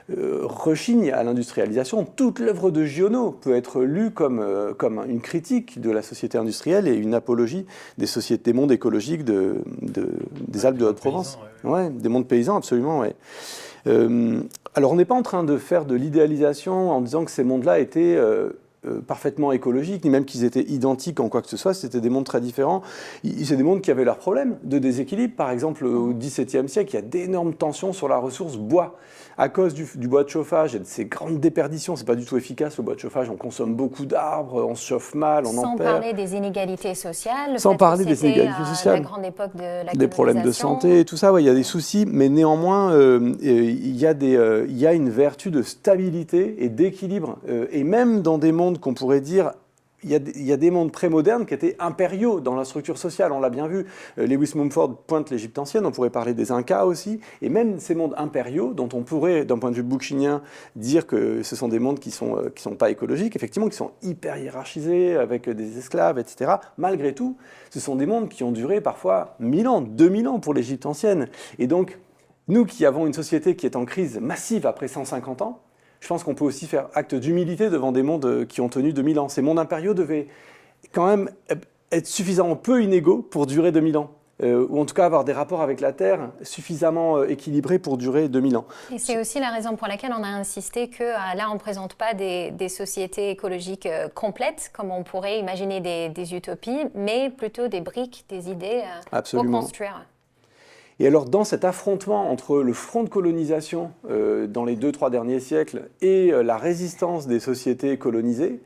rechignent à l'industrialisation. Toute l'œuvre de Giono peut être lue comme une critique de la société industrielle et une apologie des mondes écologiques des Alpes de Haute-Provence. Ouais, des mondes paysans, absolument, ouais. Alors, on n'est pas en train de faire de l'idéalisation en disant que ces mondes-là étaient parfaitement écologiques, ni même qu'ils étaient identiques en quoi que ce soit. C'était des mondes très différents. C'est des mondes qui avaient leurs problèmes de déséquilibre. Par exemple, au XVIIe siècle, il y a d'énormes tensions sur la ressource bois. À cause du bois de chauffage et de ces grandes déperditions, c'est pas du tout efficace le bois de chauffage, on consomme beaucoup d'arbres, on se chauffe mal, on en perd. Sans parler des inégalités sociales. Sans parler des inégalités sociales. La grande époque de la des problèmes de santé, tout ça, ouais, il y a des soucis, mais néanmoins, il y a une vertu de stabilité et d'équilibre. Et même dans des mondes qu'on pourrait dire... Il y a des mondes prémodernes qui étaient impériaux dans la structure sociale, on l'a bien vu. Lewis Mumford pointe l'Égypte ancienne, on pourrait parler des Incas aussi, et même ces mondes impériaux, dont on pourrait, d'un point de vue bookchinien, dire que ce sont des mondes qui sont pas écologiques, effectivement, qui sont hyper hiérarchisés, avec des esclaves, etc. Malgré tout, ce sont des mondes qui ont duré parfois 1000 ans, 2000 ans pour l'Égypte ancienne. Et donc, nous qui avons une société qui est en crise massive après 150 ans, je pense qu'on peut aussi faire acte d'humilité devant des mondes qui ont tenu 2000 ans. Ces mondes impériaux devaient quand même être suffisamment peu inégaux pour durer 2000 ans. Ou en tout cas avoir des rapports avec la Terre suffisamment équilibrés pour durer 2000 ans. Et c'est aussi la raison pour laquelle on a insisté que là, on ne présente pas des sociétés écologiques complètes, comme on pourrait imaginer des utopies, mais plutôt des briques, des idées pour construire. Et alors, dans cet affrontement entre le front de colonisation dans les 2-3 derniers siècles et la résistance des sociétés colonisées,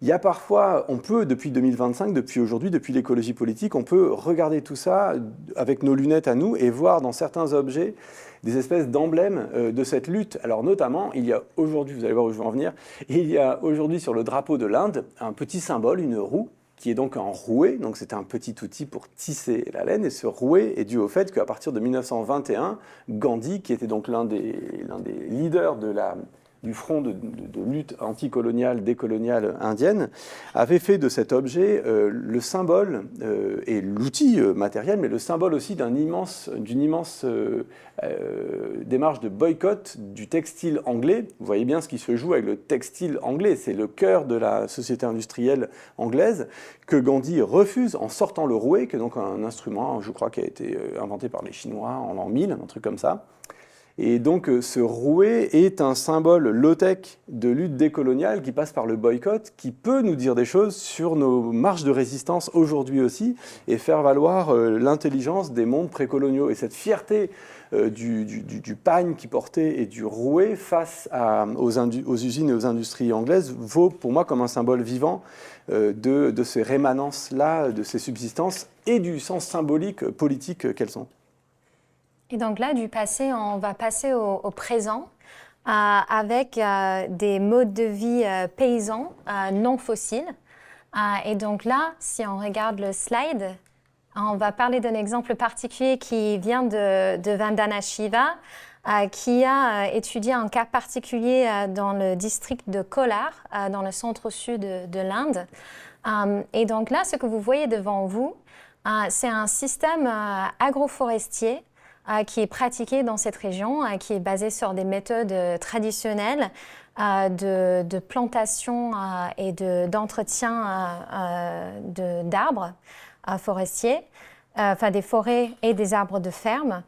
il y a parfois, on peut, depuis 2025, depuis aujourd'hui, depuis l'écologie politique, on peut regarder tout ça avec nos lunettes à nous et voir dans certains objets des espèces d'emblèmes de cette lutte. Alors notamment, il y a aujourd'hui, vous allez voir où je veux en venir, il y a aujourd'hui sur le drapeau de l'Inde un petit symbole, une roue, qui est donc un rouet, donc c'est un petit outil pour tisser la laine, et ce rouet est dû au fait qu'à partir de 1921, Gandhi, qui était donc l'un des leaders du front de lutte anticoloniale, décoloniale indienne, avait fait de cet objet le symbole et l'outil matériel, mais le symbole aussi d'une immense démarche de boycott du textile anglais. Vous voyez bien ce qui se joue avec le textile anglais, c'est le cœur de la société industrielle anglaise, que Gandhi refuse en sortant le rouet, qui est donc un instrument, je crois, qui a été inventé par les Chinois en l'an 1000, un truc comme ça. Et donc ce rouet est un symbole low-tech de lutte décoloniale qui passe par le boycott, qui peut nous dire des choses sur nos marges de résistance aujourd'hui aussi, et faire valoir l'intelligence des mondes précoloniaux. Et cette fierté du pagne qui portait et du rouet face aux usines et aux industries anglaises vaut pour moi comme un symbole vivant de ces rémanences-là, de ces subsistances, et du sens symbolique, politique qu'elles sont. Et donc là, du passé, on va passer au présent avec des modes de vie paysans non fossiles. Et donc là, si on regarde le slide, on va parler d'un exemple particulier qui vient de Vandana Shiva, qui a étudié un cas particulier dans le district de Kolar, dans le centre-sud de l'Inde. Et donc là, ce que vous voyez devant vous, c'est un système agroforestier qui est pratiqué dans cette région, qui est basé sur des méthodes traditionnelles de plantation et d'entretien d'arbres forestiers, enfin des forêts et des arbres de ferme,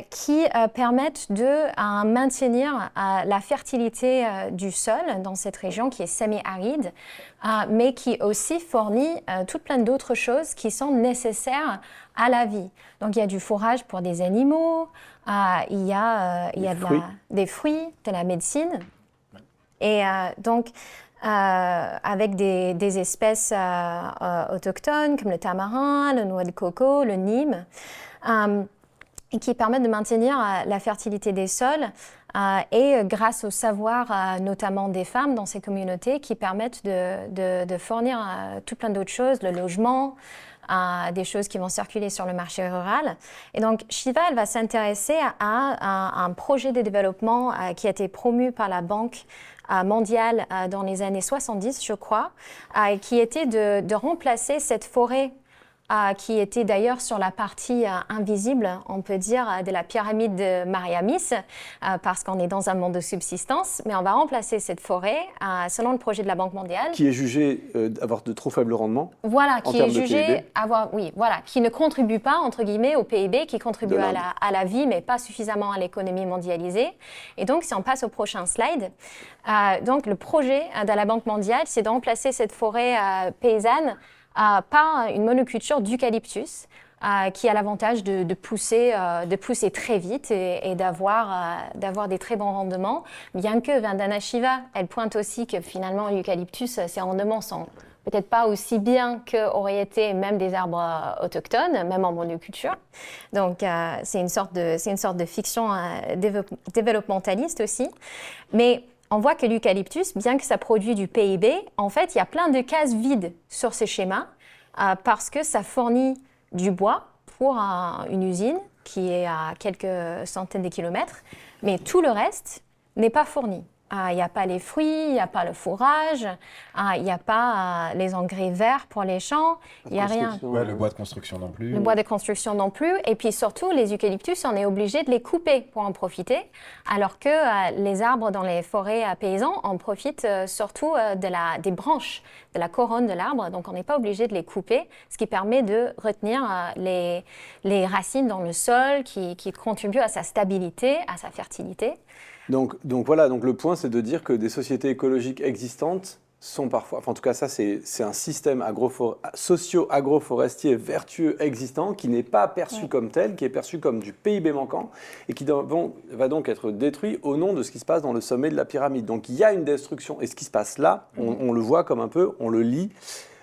qui permettent de maintenir la fertilité du sol dans cette région qui est semi-aride, mais qui aussi fournit tout plein d'autres choses qui sont nécessaires à la vie. Donc il y a du fourrage pour des animaux, il y a des fruits, de la médecine, et donc avec des espèces autochtones comme le tamarin, le noix de coco, le nîmes, et qui permettent de maintenir la fertilité des sols et grâce au savoir notamment des femmes dans ces communautés qui permettent de fournir tout plein d'autres choses, le logement, des choses qui vont circuler sur le marché rural. Et donc, Shiva, elle va s'intéresser à un projet de développement qui a été promu par la Banque mondiale dans les années 70, je crois, qui était de remplacer cette forêt qui était d'ailleurs sur la partie invisible, on peut dire, de la pyramide de Mariamis, parce qu'on est dans un monde de subsistance, mais on va remplacer cette forêt selon le projet de la Banque mondiale. Qui est jugé avoir de trop faibles rendements. Voilà, qui est jugé avoir, oui, voilà, qui ne contribue pas, entre guillemets, au PIB, qui contribue à la vie, mais pas suffisamment à l'économie mondialisée. Et donc, si on passe au prochain slide, donc le projet de la Banque mondiale, c'est de remplacer cette forêt paysanne par une monoculture d'eucalyptus qui a l'avantage de pousser très vite et d'avoir des très bons rendements. Bien que Vandana Shiva, elle pointe aussi que finalement l'eucalyptus, ses rendements sont peut-être pas aussi bien qu'auraient été même des arbres autochtones, même en monoculture. Donc c'est une sorte de fiction développementaliste aussi. Mais on voit que l'eucalyptus, bien que ça produit du PIB, en fait, il y a plein de cases vides sur ce schéma parce que ça fournit du bois pour une usine qui est à quelques centaines de kilomètres, mais tout le reste n'est pas fourni. Il n'y a pas les fruits, il n'y a pas le fourrage, il n'y a pas les engrais verts pour les champs, il n'y a rien. Ouais, le bois de construction non plus. Le bois de construction non plus. Et puis surtout, les eucalyptus, on est obligé de les couper pour en profiter, alors que les arbres dans les forêts paysans en profitent surtout des branches, de la couronne de l'arbre. Donc on n'est pas obligé de les couper, ce qui permet de retenir les racines dans le sol, qui contribuent à sa stabilité, à sa fertilité. Donc voilà, donc le point c'est de dire que des sociétés écologiques existantes sont parfois, enfin en tout cas ça c'est un système socio-agroforestier vertueux existant qui n'est pas perçu comme tel, qui est perçu comme du PIB manquant et qui va donc être détruit au nom de ce qui se passe dans le sommet de la pyramide. Donc il y a une destruction et ce qui se passe là, on le voit comme un peu, on le lit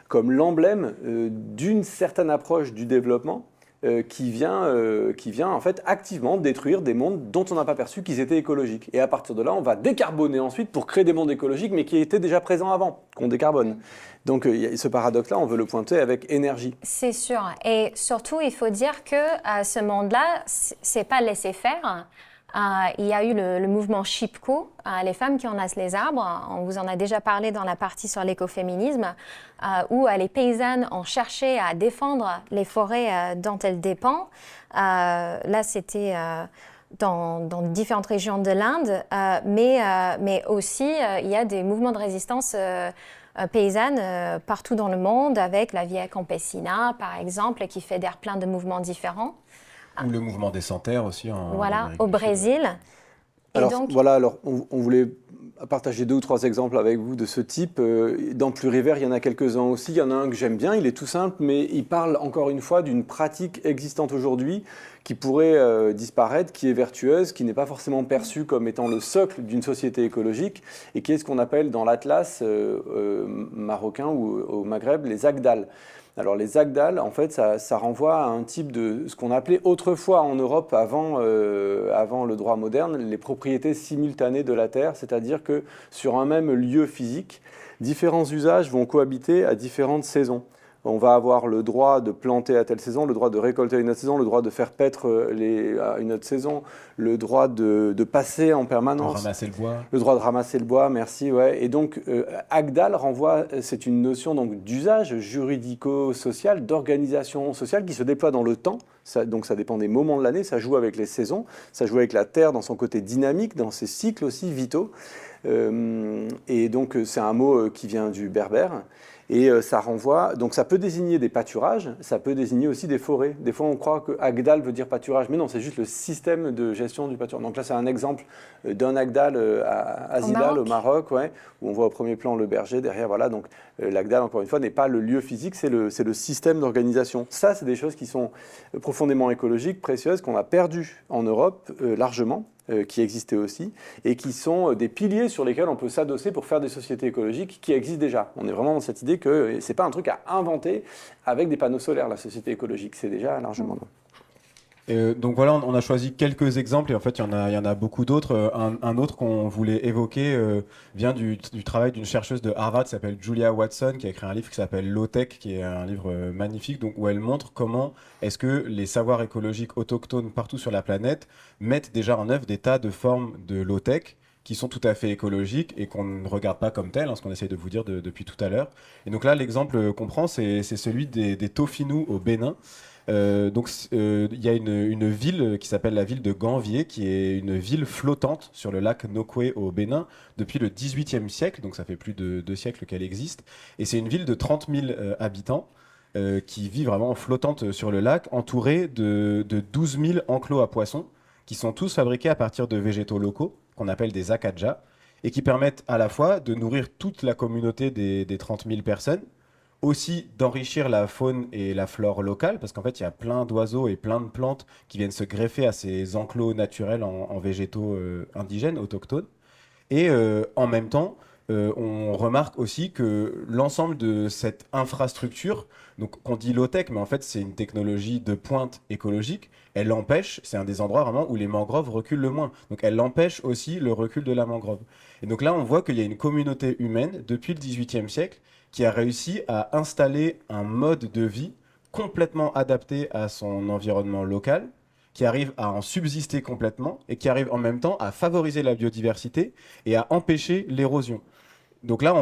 comme l'emblème d'une certaine approche du développement qui vient en fait activement détruire des mondes dont on n'a pas perçu qu'ils étaient écologiques. Et à partir de là, on va décarboner ensuite pour créer des mondes écologiques, mais qui étaient déjà présents avant, qu'on décarbone. Donc ce paradoxe-là, on veut le pointer avec énergie. C'est sûr. Et surtout, il faut dire que ce monde-là, c'est pas laissé faire. Il y a eu le mouvement Chipko, les femmes qui enlacent les arbres. On vous en a déjà parlé dans la partie sur l'écoféminisme, où les paysannes ont cherché à défendre les forêts dont elles dépendent. Là, c'était dans différentes régions de l'Inde, mais aussi il y a des mouvements de résistance paysannes partout dans le monde, avec la Via Campesina, par exemple, qui fédère plein de mouvements différents. Ou le mouvement des sans-terres aussi. Voilà, au Brésil. Alors, on voulait partager 2 ou 3 exemples avec vous de ce type. Dans Pluriver, il y en a quelques-uns aussi. Il y en a un que j'aime bien, il est tout simple, mais il parle encore une fois d'une pratique existante aujourd'hui qui pourrait disparaître, qui est vertueuse, qui n'est pas forcément perçue comme étant le socle d'une société écologique, et qui est ce qu'on appelle dans l'Atlas marocain ou au Maghreb les Agdal. Alors les Agdal, en fait, ça renvoie à un type de ce qu'on appelait autrefois en Europe, avant le droit moderne, les propriétés simultanées de la terre, c'est-à-dire que sur un même lieu physique, différents usages vont cohabiter à différentes saisons. On va avoir le droit de planter à telle saison, le droit de récolter à une autre saison, le droit de faire paître à une autre saison, le droit de passer en permanence. De ramasser le bois. Le droit de ramasser le bois, merci. Ouais. Et donc, Agdal renvoie, c'est une notion donc, d'usage juridico-social, d'organisation sociale qui se déploie dans le temps. Donc ça dépend des moments de l'année, ça joue avec les saisons, ça joue avec la terre dans son côté dynamique, dans ses cycles aussi vitaux. Et donc, c'est un mot qui vient du berbère. Et ça renvoie, donc ça peut désigner des pâturages, ça peut désigner aussi des forêts. Des fois, on croit que Agdal veut dire pâturage, mais non, c'est juste le système de gestion du pâturage. Donc là, c'est un exemple d'un Agdal à Azilal, au Maroc, ouais, où on voit au premier plan le berger derrière. Voilà, donc l'Agdal, encore une fois, n'est pas le lieu physique, c'est le système d'organisation. Ça, c'est des choses qui sont profondément écologiques, précieuses, qu'on a perdues en Europe largement. Qui existaient aussi, et qui sont des piliers sur lesquels on peut s'adosser pour faire des sociétés écologiques qui existent déjà. On est vraiment dans cette idée que ce n'est pas un truc à inventer avec des panneaux solaires, la société écologique, c'est déjà largement non. Donc voilà, on a choisi quelques exemples et en fait il y en a beaucoup d'autres. Un autre qu'on voulait évoquer vient du travail d'une chercheuse de Harvard qui s'appelle Julia Watson, qui a écrit un livre qui s'appelle Low Tech, qui est un livre magnifique, donc, où elle montre comment est-ce que les savoirs écologiques autochtones partout sur la planète mettent déjà en œuvre des tas de formes de low tech qui sont tout à fait écologiques et qu'on ne regarde pas comme telles, ce qu'on essaye de vous dire depuis tout à l'heure. Et donc là, l'exemple qu'on prend, c'est celui des Tofinous au Bénin. Il y a une ville qui s'appelle la ville de Ganvier, qui est une ville flottante sur le lac Nokoué au Bénin depuis le XVIIIe siècle, donc ça fait plus de 2 siècles qu'elle existe. Et c'est une ville de 30 000 habitants qui vit vraiment flottante sur le lac, entourée de 12 000 enclos à poissons, qui sont tous fabriqués à partir de végétaux locaux, qu'on appelle des akadja, et qui permettent à la fois de nourrir toute la communauté des 30 000 personnes, aussi d'enrichir la faune et la flore locale, parce qu'en fait, il y a plein d'oiseaux et plein de plantes qui viennent se greffer à ces enclos naturels en végétaux indigènes, autochtones. Et en même temps, on remarque aussi que l'ensemble de cette infrastructure, donc qu'on dit low-tech, mais en fait c'est une technologie de pointe écologique, elle empêche, c'est un des endroits vraiment où les mangroves reculent le moins. Donc elle empêche aussi le recul de la mangrove. Et donc là, on voit qu'il y a une communauté humaine depuis le XVIIIe siècle qui a réussi à installer un mode de vie complètement adapté à son environnement local, qui arrive à en subsister complètement et qui arrive en même temps à favoriser la biodiversité et à empêcher l'érosion. Donc là,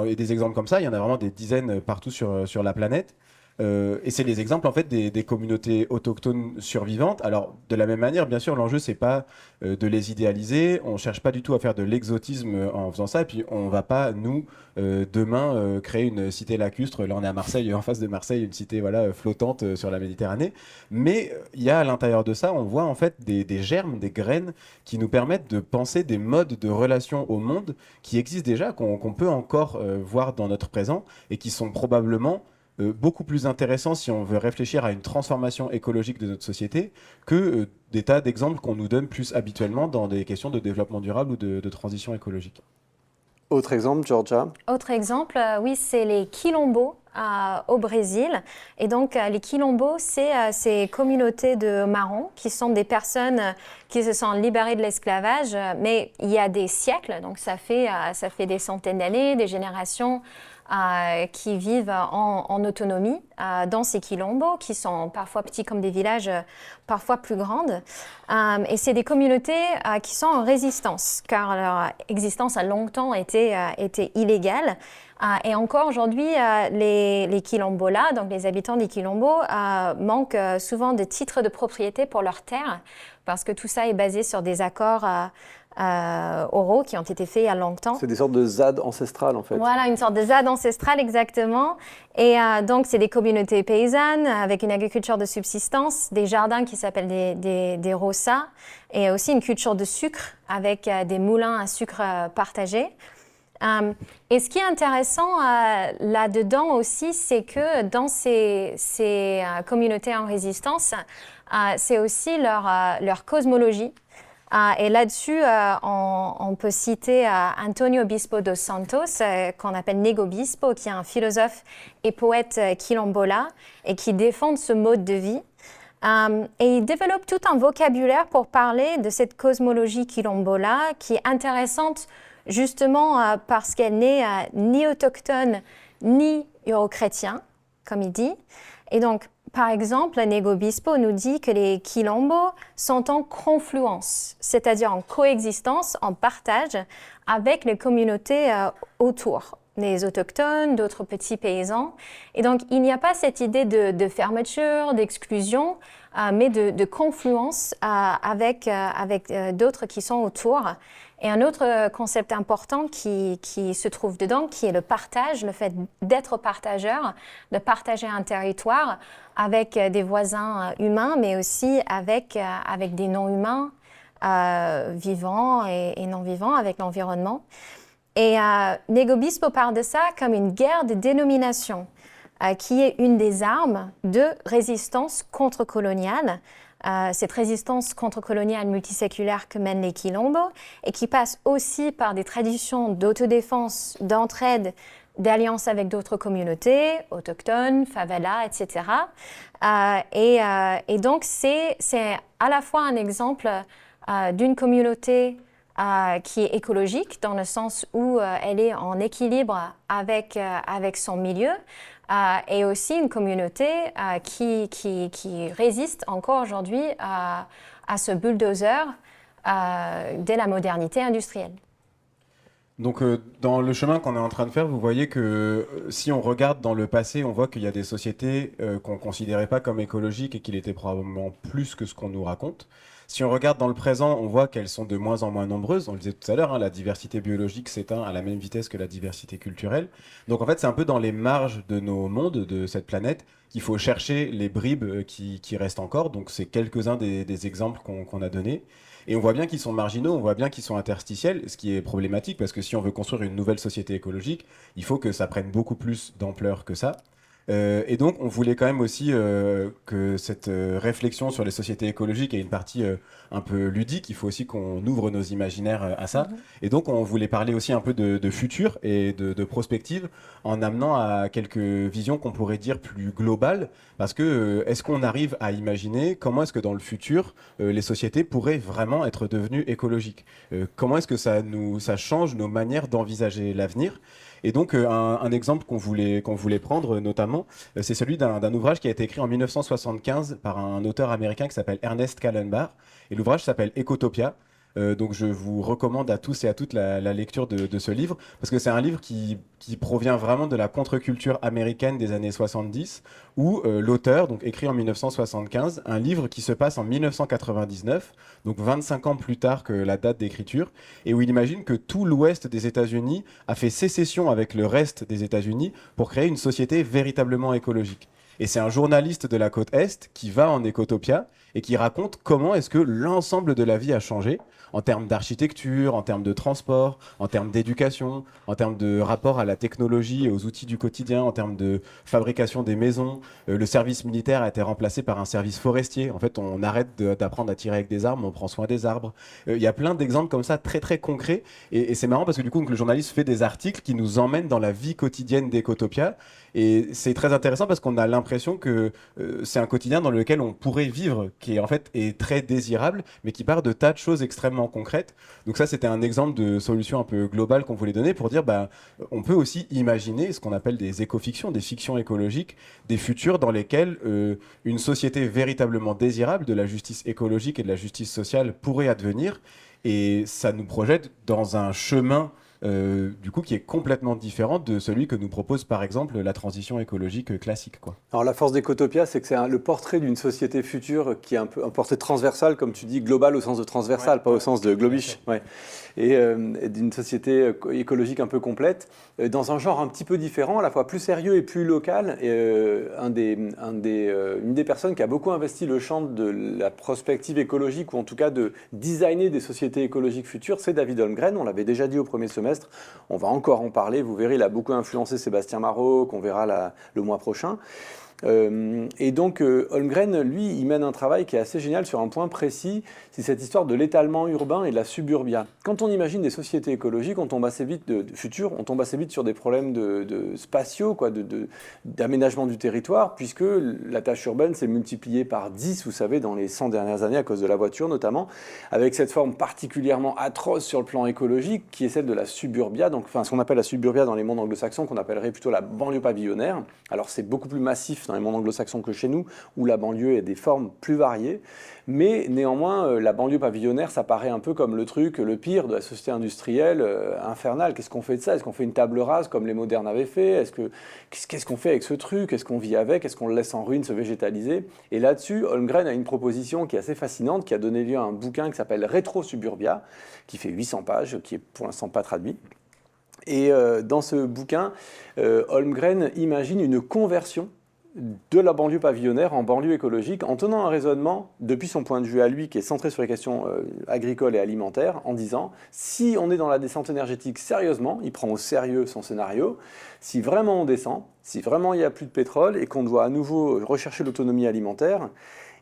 il y a des exemples comme ça, il y en a vraiment des dizaines partout sur la planète. Et c'est les exemples en fait des communautés autochtones survivantes. Alors de la même manière, bien sûr, l'enjeu c'est pas de les idéaliser. On cherche pas du tout à faire de l'exotisme en faisant ça. Et puis on va pas nous demain créer une cité lacustre. Là on est à Marseille, en face de Marseille, une cité voilà flottante sur la Méditerranée. Mais il y a à l'intérieur de ça, on voit en fait des germes, des graines qui nous permettent de penser des modes de relation au monde qui existent déjà, qu'on peut encore voir dans notre présent et qui sont probablement beaucoup plus intéressant si on veut réfléchir à une transformation écologique de notre société que des tas d'exemples qu'on nous donne plus habituellement dans des questions de développement durable ou de transition écologique. Autre exemple, Georgia? Autre exemple, oui, c'est les quilombos au Brésil. Et donc, les quilombos, c'est ces communautés de marrons qui sont des personnes qui se sont libérées de l'esclavage, mais il y a des siècles, donc ça fait des centaines d'années, des générations qui vivent en autonomie dans ces quilombos, qui sont parfois petits comme des villages, parfois plus grandes. Et c'est des communautés qui sont en résistance, car leur existence a longtemps été illégale. Et encore aujourd'hui, les quilombolas, donc les habitants des quilombos, manquent souvent de titres de propriété pour leurs terres, parce que tout ça est basé sur des accords oraux qui ont été faits il y a longtemps. C'est des sortes de ZAD ancestrales en fait. Voilà, une sorte de ZAD ancestrale exactement. Et donc c'est des communautés paysannes avec une agriculture de subsistance, des jardins qui s'appellent des roças, et aussi une culture de sucre avec des moulins à sucre partagés. Et ce qui est intéressant là-dedans aussi, c'est que dans ces communautés en résistance, c'est aussi leur cosmologie. Et là-dessus, on peut citer Antonio Bispo dos Santos, qu'on appelle Nego Bispo, qui est un philosophe et poète quilombola et qui défend ce mode de vie. Et il développe tout un vocabulaire pour parler de cette cosmologie quilombola qui est intéressante justement parce qu'elle n'est ni autochtone ni euro-chrétien, comme il dit. Et donc, par exemple, Nego Bispo nous dit que les quilombos sont en confluence, c'est-à-dire en coexistence, en partage avec les communautés autour, les autochtones, d'autres petits paysans. Et donc, il n'y a pas cette idée de fermeture, d'exclusion, mais de confluence avec d'autres qui sont autour. Et un autre concept important qui se trouve dedans, qui est le partage, le fait d'être partageur, de partager un territoire avec des voisins humains, mais aussi avec des non-humains vivants et non-vivants, avec l'environnement. Et Nego Bispo parle de ça comme une guerre de dénomination, qui est une des armes de résistance contre-coloniale. Cette résistance contre-coloniale multiséculaire que mènent les quilombos et qui passe aussi par des traditions d'autodéfense, d'entraide, d'alliance avec d'autres communautés, autochtones, favelas, etc. Et donc, c'est à la fois un exemple d'une communauté qui est écologique, dans le sens où elle est en équilibre avec son milieu, et aussi une communauté qui résiste encore aujourd'hui à ce bulldozer dès la modernité industrielle. Donc dans le chemin qu'on est en train de faire, vous voyez que si on regarde dans le passé, on voit qu'il y a des sociétés qu'on ne considérait pas comme écologiques et qu'il était probablement plus que ce qu'on nous raconte. Si on regarde dans le présent, on voit qu'elles sont de moins en moins nombreuses. On le disait tout à l'heure, hein, la diversité biologique s'éteint à la même vitesse que la diversité culturelle. Donc en fait, c'est un peu dans les marges de nos mondes, de cette planète, qu'il faut chercher les bribes qui restent encore. Donc c'est quelques-uns des exemples qu'on a donnés. Et on voit bien qu'ils sont marginaux, on voit bien qu'ils sont interstitiels, ce qui est problématique parce que si on veut construire une nouvelle société écologique, il faut que ça prenne beaucoup plus d'ampleur que ça. Et donc, on voulait quand même aussi que cette réflexion sur les sociétés écologiques ait une partie un peu ludique. Il faut aussi qu'on ouvre nos imaginaires à ça. Et donc, on voulait parler aussi un peu de futur et de prospective en amenant à quelques visions qu'on pourrait dire plus globales. Parce que est-ce qu'on arrive à imaginer comment est-ce que dans le futur, les sociétés pourraient vraiment être devenues écologiques? Comment est-ce que ça change nos manières d'envisager l'avenir? Et donc, un exemple qu'on voulait prendre notamment, c'est celui d'un ouvrage qui a été écrit en 1975 par un auteur américain qui s'appelle Ernest Callenbach. Et l'ouvrage s'appelle Ecotopia. Donc je vous recommande à tous et à toutes la lecture de ce livre, parce que c'est un livre qui provient vraiment de la contre-culture américaine des années 70, où l'auteur, donc écrit en 1975, un livre qui se passe en 1999, donc 25 ans plus tard que la date d'écriture, et où il imagine que tout l'ouest des États-Unis a fait sécession avec le reste des États-Unis pour créer une société véritablement écologique. Et c'est un journaliste de la côte Est qui va en Ecotopia et qui raconte comment est-ce que l'ensemble de la vie a changé en termes d'architecture, en termes de transport, en termes d'éducation, en termes de rapport à la technologie et aux outils du quotidien, en termes de fabrication des maisons. Le service militaire a été remplacé par un service forestier. En fait, on arrête d'apprendre à tirer avec des armes, on prend soin des arbres. Il y a plein d'exemples comme ça, très très concrets. Et c'est marrant parce que du coup, le journaliste fait des articles qui nous emmènent dans la vie quotidienne d'Ecotopia. Et c'est très intéressant parce qu'on a l'impression que c'est un quotidien dans lequel on pourrait vivre, qui en fait est très désirable, mais qui part de tas de choses extrêmement concrètes. Donc ça, c'était un exemple de solution un peu globale qu'on voulait donner pour dire, on peut aussi imaginer ce qu'on appelle des écofictions, des fictions écologiques, des futurs dans lesquels une société véritablement désirable de la justice écologique et de la justice sociale pourrait advenir. Et ça nous projette dans un chemin du coup, qui est complètement différent de celui que nous propose par exemple la transition écologique classique, quoi. Alors la force d'Ecotopia, c'est que c'est le portrait d'une société future qui est un portrait transversal, comme tu dis, global au sens de transversal, pas au sens de globish. Ouais. Et d'une société écologique un peu complète, dans un genre un petit peu différent, à la fois plus sérieux et plus local. Une des personnes qui a beaucoup investi le champ de la prospective écologique, ou en tout cas de designer des sociétés écologiques futures, c'est David Holmgren. On l'avait déjà dit au premier semestre, on va encore en parler. Vous verrez, il a beaucoup influencé Sébastien Marot, qu'on verra le mois prochain. Et donc Holmgren, lui, il mène un travail qui est assez génial sur un point précis, c'est cette histoire de l'étalement urbain et de la suburbia. Quand on imagine des sociétés écologiques, on tombe assez vite on tombe assez vite sur des problèmes de spatiaux, d'aménagement du territoire, puisque la tâche urbaine s'est multipliée par 10, vous savez, dans les 100 dernières années, à cause de la voiture notamment, avec cette forme particulièrement atroce sur le plan écologique, qui est celle de la suburbia, ce qu'on appelle la suburbia dans les mondes anglo-saxons, qu'on appellerait plutôt la banlieue pavillonnaire. Alors c'est beaucoup plus massif dans les mondes anglo-saxons que chez nous, où la banlieue a des formes plus variées. Mais néanmoins, la banlieue pavillonnaire, ça paraît un peu comme le pire de la société industrielle infernale. Qu'est-ce qu'on fait de ça? Est-ce qu'on fait une table rase comme les modernes avaient fait? Qu'est-ce qu'on fait avec ce truc? Est-ce qu'on vit avec? Est-ce qu'on le laisse en ruine, se végétaliser? Et là-dessus, Holmgren a une proposition qui est assez fascinante, qui a donné lieu à un bouquin qui s'appelle Rétro Suburbia, qui fait 800 pages, qui est pour l'instant pas traduit. Et dans ce bouquin, Holmgren imagine une conversion de la banlieue pavillonnaire en banlieue écologique, en tenant un raisonnement, depuis son point de vue à lui, qui est centré sur les questions agricoles et alimentaires, en disant, si on est dans la descente énergétique sérieusement, il prend au sérieux son scénario, si vraiment on descend, si vraiment il n'y a plus de pétrole et qu'on doit à nouveau rechercher l'autonomie alimentaire,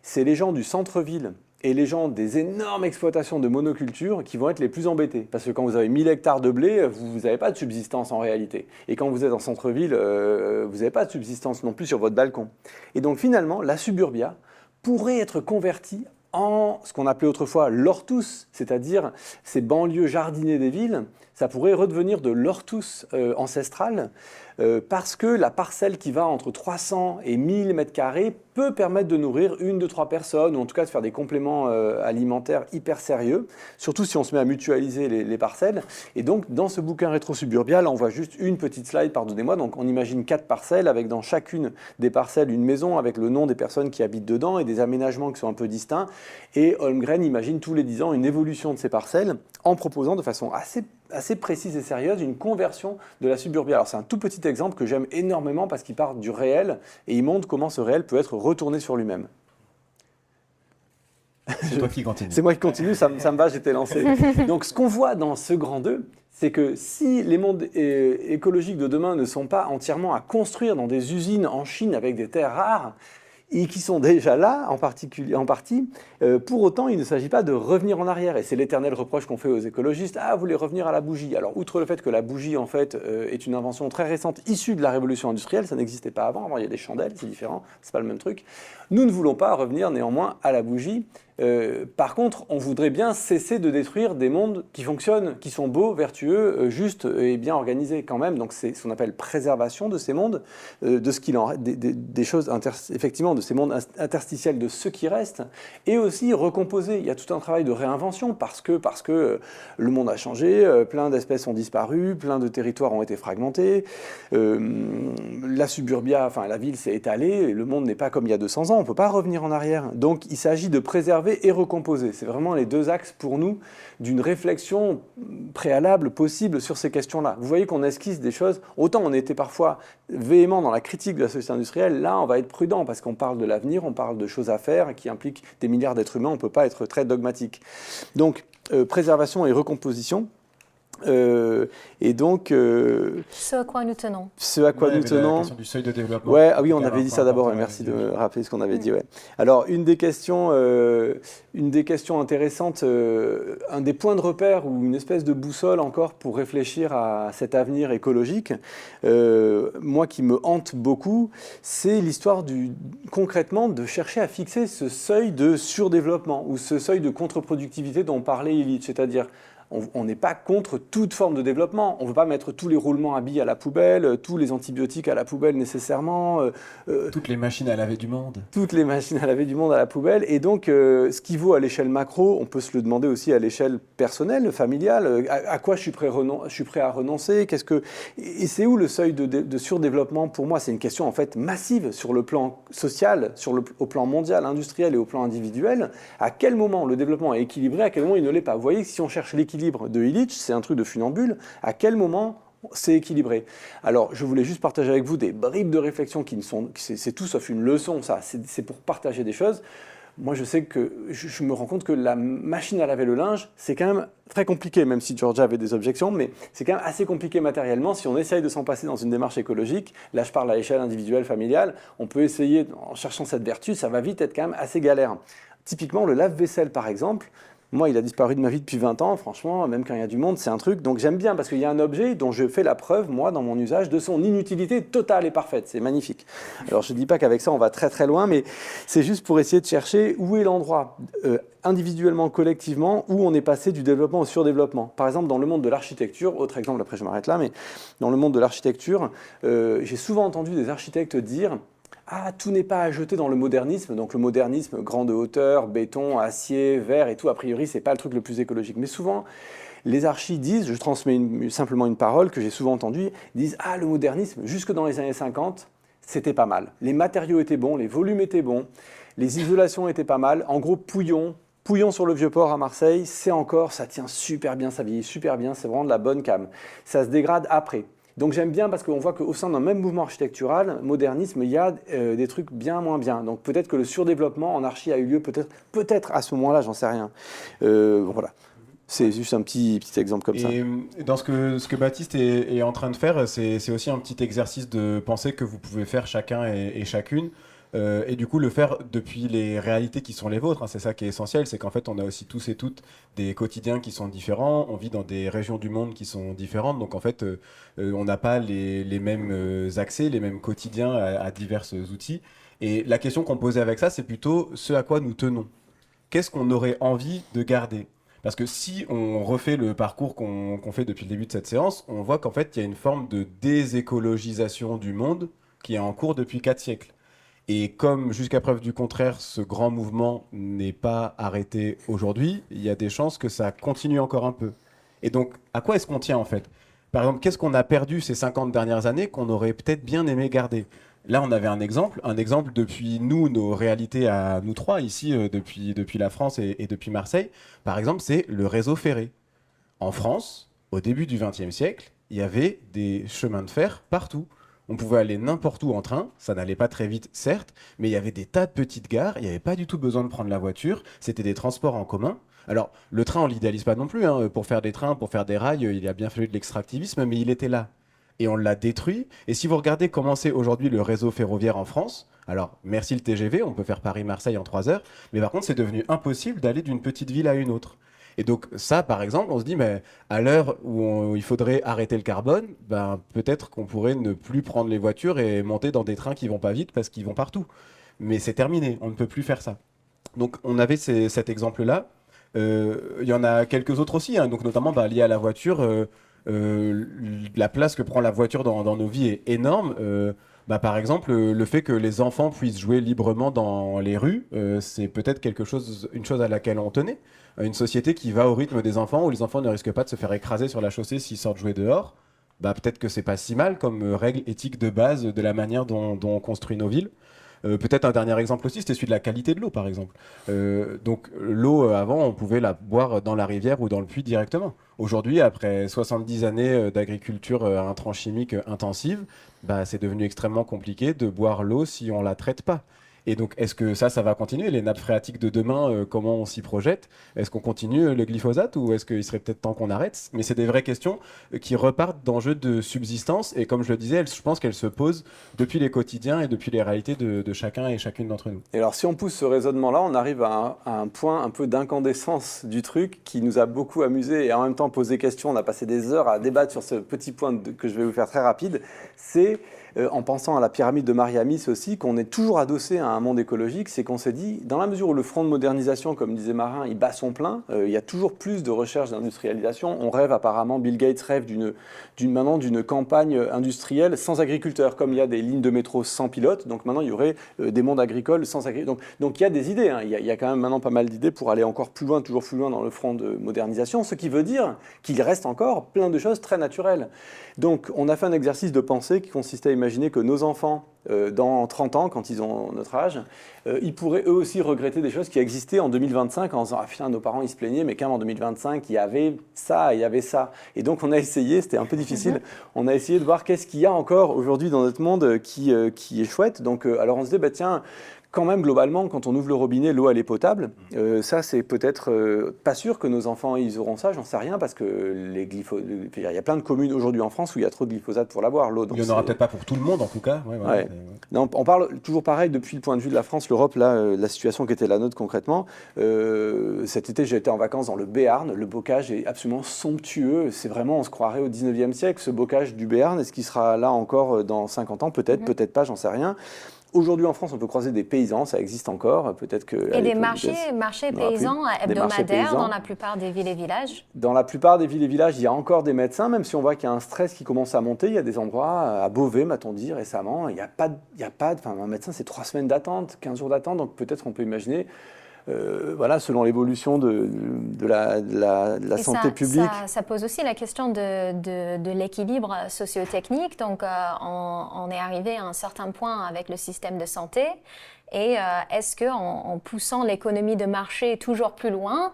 c'est les gens du centre-ville et les gens des énormes exploitations de monoculture qui vont être les plus embêtés. Parce que quand vous avez 1000 hectares de blé, vous n'avez pas de subsistance en réalité. Et quand vous êtes en centre-ville, vous n'avez pas de subsistance non plus sur votre balcon. Et donc finalement, la suburbia pourrait être convertie en ce qu'on appelait autrefois l'hortus, c'est-à-dire ces banlieues jardinées des villes. Ça pourrait redevenir de l'hortus ancestral, parce que la parcelle qui va entre 300 et 1000 mètres carrés peut permettre de nourrir 1, 2, 3 personnes, ou en tout cas de faire des compléments alimentaires hyper sérieux, surtout si on se met à mutualiser les parcelles. Et donc, dans ce bouquin Rétro-Suburbia, là, on voit juste une petite slide, pardonnez-moi, donc on imagine 4 parcelles, avec dans chacune des parcelles une maison, avec le nom des personnes qui habitent dedans, et des aménagements qui sont un peu distincts. Et Holmgren imagine tous les 10 ans une évolution de ces parcelles, en proposant de façon assez précise et sérieuse une conversion de la suburbia. Alors c'est un tout petit exemple que j'aime énormément parce qu'il part du réel et il montre comment ce réel peut être retourné sur lui-même. C'est toi qui continue. C'est moi qui continue, ça me va, j'étais lancé. Donc ce qu'on voit dans ce grand 2, c'est que si les mondes écologiques de demain ne sont pas entièrement à construire dans des usines en Chine avec des terres rares, et qui sont déjà là, en partie, pour autant, il ne s'agit pas de revenir en arrière. Et c'est l'éternel reproche qu'on fait aux écologistes. Ah, vous voulez revenir à la bougie. Alors, outre le fait que la bougie, en fait, est une invention très récente, issue de la révolution industrielle, ça n'existait pas avant. Avant, il y a des chandelles, c'est différent, c'est pas le même truc. Nous ne voulons pas revenir néanmoins à la bougie. Par contre, on voudrait bien cesser de détruire des mondes qui fonctionnent, qui sont beaux, vertueux, justes et bien organisés quand même. Donc c'est ce qu'on appelle préservation de ces mondes, de ce qu'il en des choses effectivement de ces mondes interstitiels, de ce qui reste, et aussi recomposer. Il y a tout un travail de réinvention parce que le monde a changé, plein d'espèces ont disparu, plein de territoires ont été fragmentés, la suburbia, enfin la ville s'est étalée, le monde n'est pas comme il y a 200 ans, on ne peut pas revenir en arrière. Donc il s'agit de préserver et recomposer. C'est vraiment les deux axes pour nous d'une réflexion préalable possible sur ces questions-là. Vous voyez qu'on esquisse des choses, autant on était parfois véhément dans la critique de la société industrielle, là on va être prudent parce qu'on parle de l'avenir, on parle de choses à faire qui impliquent des milliards d'êtres humains, on ne peut pas être très dogmatique. Donc préservation et recomposition. Et donc, ce à quoi nous tenons. Ce à quoi nous tenons. La question du seuil de développement. Ouais, ah oui, on avait dit ça d'abord. Merci de me rappeler ce qu'on avait dit. Ouais. Alors, une des questions intéressantes, un des points de repère ou une espèce de boussole encore pour réfléchir à cet avenir écologique, moi qui me hante beaucoup, c'est l'histoire concrètement de chercher à fixer ce seuil de surdéveloppement ou ce seuil de contre-productivité dont parlait Illich, c'est-à-dire on n'est pas contre toute forme de développement. On ne veut pas mettre tous les roulements à billes à la poubelle, tous les antibiotiques à la poubelle nécessairement. Toutes les machines à laver du monde. Toutes les machines à laver du monde à la poubelle. Et donc, ce qui vaut à l'échelle macro, on peut se le demander aussi à l'échelle personnelle, familiale. À quoi je suis prêt à renoncer? Et c'est où le seuil de surdéveloppement? Pour moi, c'est une question en fait massive sur le plan social, au plan mondial, industriel et au plan individuel. À quel moment le développement est équilibré? À quel moment il ne l'est pas? Vous voyez que si on cherche l'équilibre de Illich, c'est un truc de funambule. À quel moment c'est équilibré? Alors, je voulais juste partager avec vous des bribes de réflexion qui ne sont... C'est tout sauf une leçon, ça. C'est pour partager des choses. Moi, je sais que je me rends compte que la machine à laver le linge, c'est quand même très compliqué, même si Georgia avait des objections, mais c'est quand même assez compliqué matériellement. Si on essaye de s'en passer dans une démarche écologique, là je parle à l'échelle individuelle, familiale, on peut essayer, en cherchant cette vertu, ça va vite être quand même assez galère. Typiquement, le lave-vaisselle, par exemple, moi, il a disparu de ma vie depuis 20 ans, franchement, même quand il y a du monde, c'est un truc. Donc j'aime bien parce qu'il y a un objet dont je fais la preuve, moi, dans mon usage, de son inutilité totale et parfaite. C'est magnifique. Alors je ne dis pas qu'avec ça, on va très très loin, mais c'est juste pour essayer de chercher où est l'endroit, individuellement, collectivement, où on est passé du développement au surdéveloppement. Par exemple, dans le monde de l'architecture, autre exemple, après je m'arrête là, mais dans le monde de l'architecture, j'ai souvent entendu des architectes dire... Ah, tout n'est pas à jeter dans le modernisme. Donc le modernisme, grande hauteur, béton, acier, verre et tout, a priori, c'est pas le truc le plus écologique. Mais souvent, les archis disent, je transmets simplement une parole que j'ai souvent entendue, disent « Ah, le modernisme, jusque dans les années 50, c'était pas mal. Les matériaux étaient bons, les volumes étaient bons, les isolations étaient pas mal. En gros, Pouillon sur le Vieux-Port à Marseille, ça tient super bien, ça vieillit super bien, c'est vraiment de la bonne cam. Ça se dégrade après. » Donc j'aime bien parce qu'on voit qu'au sein d'un même mouvement architectural, modernisme, il y a des trucs bien moins bien. Donc peut-être que le surdéveloppement en archi a eu lieu peut-être à ce moment-là, j'en sais rien. Voilà. C'est juste un petit exemple comme ça. Et dans ce que Baptiste est en train de faire, c'est aussi un petit exercice de pensée que vous pouvez faire chacun et chacune. Et du coup, le faire depuis les réalités qui sont les vôtres, hein, c'est ça qui est essentiel, c'est qu'en fait, on a aussi tous et toutes des quotidiens qui sont différents, on vit dans des régions du monde qui sont différentes, donc en fait, on n'a pas les mêmes accès, les mêmes quotidiens à divers outils. Et la question qu'on posait avec ça, c'est plutôt ce à quoi nous tenons. Qu'est-ce qu'on aurait envie de garder? Parce que si on refait le parcours qu'on fait depuis le début de cette séance, on voit qu'en fait, il y a une forme de désécologisation du monde qui est en cours depuis 4 siècles. Et comme, jusqu'à preuve du contraire, ce grand mouvement n'est pas arrêté aujourd'hui, il y a des chances que ça continue encore un peu. Et donc, à quoi est-ce qu'on tient en fait? Par exemple, qu'est-ce qu'on a perdu ces 50 dernières années qu'on aurait peut-être bien aimé garder? Là, on avait un exemple depuis nous, nos réalités à nous trois, ici, depuis la France et depuis Marseille. Par exemple, c'est le réseau ferré. En France, au début du XXe siècle, il y avait des chemins de fer partout. On pouvait aller n'importe où en train, ça n'allait pas très vite, certes, mais il y avait des tas de petites gares, il n'y avait pas du tout besoin de prendre la voiture, c'était des transports en commun. Alors, le train, on ne l'idéalise pas non plus, hein. Pour faire des trains, pour faire des rails, il a bien fallu de l'extractivisme, mais il était là. Et on l'a détruit. Et si vous regardez comment c'est aujourd'hui le réseau ferroviaire en France, alors merci le TGV, on peut faire Paris-Marseille en 3 heures, mais par contre, c'est devenu impossible d'aller d'une petite ville à une autre. Et donc ça, par exemple, on se dit, mais à l'heure où il faudrait arrêter le carbone, ben, peut-être qu'on pourrait ne plus prendre les voitures et monter dans des trains qui vont pas vite parce qu'ils vont partout. Mais c'est terminé, on ne peut plus faire ça. Donc on avait cet exemple-là. Il y en a quelques autres aussi, hein, donc notamment liés à la voiture. La place que prend la voiture dans nos vies est énorme. Par exemple, le fait que les enfants puissent jouer librement dans les rues, c'est peut-être une chose à laquelle on tenait. Une société qui va au rythme des enfants, où les enfants ne risquent pas de se faire écraser sur la chaussée s'ils sortent jouer dehors. Peut-être que c'est pas si mal comme règle éthique de base de la manière dont on construit nos villes. Peut-être un dernier exemple aussi, c'était celui de la qualité de l'eau, par exemple. Donc l'eau, avant, on pouvait la boire dans la rivière ou dans le puits directement. Aujourd'hui, après 70 années d'agriculture à intrants chimiques intensive, c'est devenu extrêmement compliqué de boire l'eau si on ne la traite pas. Et donc, est-ce que ça va continuer? Les nappes phréatiques de demain, comment on s'y projette? Est-ce qu'on continue le glyphosate ou est-ce qu'il serait peut-être temps qu'on arrête? Mais c'est des vraies questions qui repartent d'enjeux de subsistance. Et comme je le disais, je pense qu'elles se posent depuis les quotidiens et depuis les réalités de chacun et chacune d'entre nous. Et alors, si on pousse ce raisonnement-là, on arrive à un point un peu d'incandescence du truc qui nous a beaucoup amusé et en même temps posé question. On a passé des heures à débattre sur ce petit point que je vais vous faire très rapide. C'est... en pensant à la pyramide de Mariamis aussi, qu'on est toujours adossé à un monde écologique, c'est qu'on s'est dit, dans la mesure où le front de modernisation, comme disait Marin, il bat son plein, il y a toujours plus de recherche d'industrialisation. On rêve apparemment, Bill Gates rêve maintenant d'une campagne industrielle sans agriculteurs, comme il y a des lignes de métro sans pilote, donc maintenant il y aurait des mondes agricoles sans agriculteurs. Donc il y a des idées, hein. Il y a quand même maintenant pas mal d'idées pour aller encore plus loin, toujours plus loin dans le front de modernisation, ce qui veut dire qu'il reste encore plein de choses très naturelles. Donc on a fait un exercice de pensée qui consistait à imaginer que nos enfants, dans 30 ans, quand ils ont notre âge, ils pourraient eux aussi regretter des choses qui existaient en 2025 en disant « Ah putain, nos parents ils se plaignaient, mais quand même en 2025, il y avait ça, il y avait ça. » Et donc on a essayé, c'était un peu difficile, on a essayé de voir qu'est-ce qu'il y a encore aujourd'hui dans notre monde qui est chouette. Donc alors on se dit, tiens, quand même, globalement, quand on ouvre le robinet, l'eau, elle est potable. Ça, c'est peut-être pas sûr que nos enfants, ils auront ça, j'en sais rien, parce que il y a plein de communes aujourd'hui en France où il y a trop de glyphosate pour la boire, l'eau. Il n'y en aura peut-être pas pour tout le monde, en tout cas. Ouais. Non, on parle toujours pareil, depuis le point de vue de la France, l'Europe, là, la situation qui était la nôtre concrètement. Cet été, j'ai été en vacances dans le Béarn. Le bocage est absolument somptueux. C'est vraiment, on se croirait au 19e siècle, ce bocage du Béarn. Est-ce qu'il sera là encore dans 50 ans? Peut-être, peut-être pas, j'en sais rien. Aujourd'hui en France, on peut croiser des paysans, ça existe encore. Peut-être que et des marchés paysans hebdomadaires dans la plupart des villes et villages. Dans la plupart des villes et villages, il y a encore des médecins, même si on voit qu'il y a un stress qui commence à monter. Il y a des endroits, à Beauvais, m'a-t-on dit récemment, il n'y a pas un médecin, c'est 3 semaines d'attente, 15 jours d'attente, donc peut-être qu'on peut imaginer. Selon l'évolution de la santé publique. Ça pose aussi la question de l'équilibre socio-technique. Donc, on est arrivé à un certain point avec le système de santé. Et est-ce qu'en poussant l'économie de marché toujours plus loin,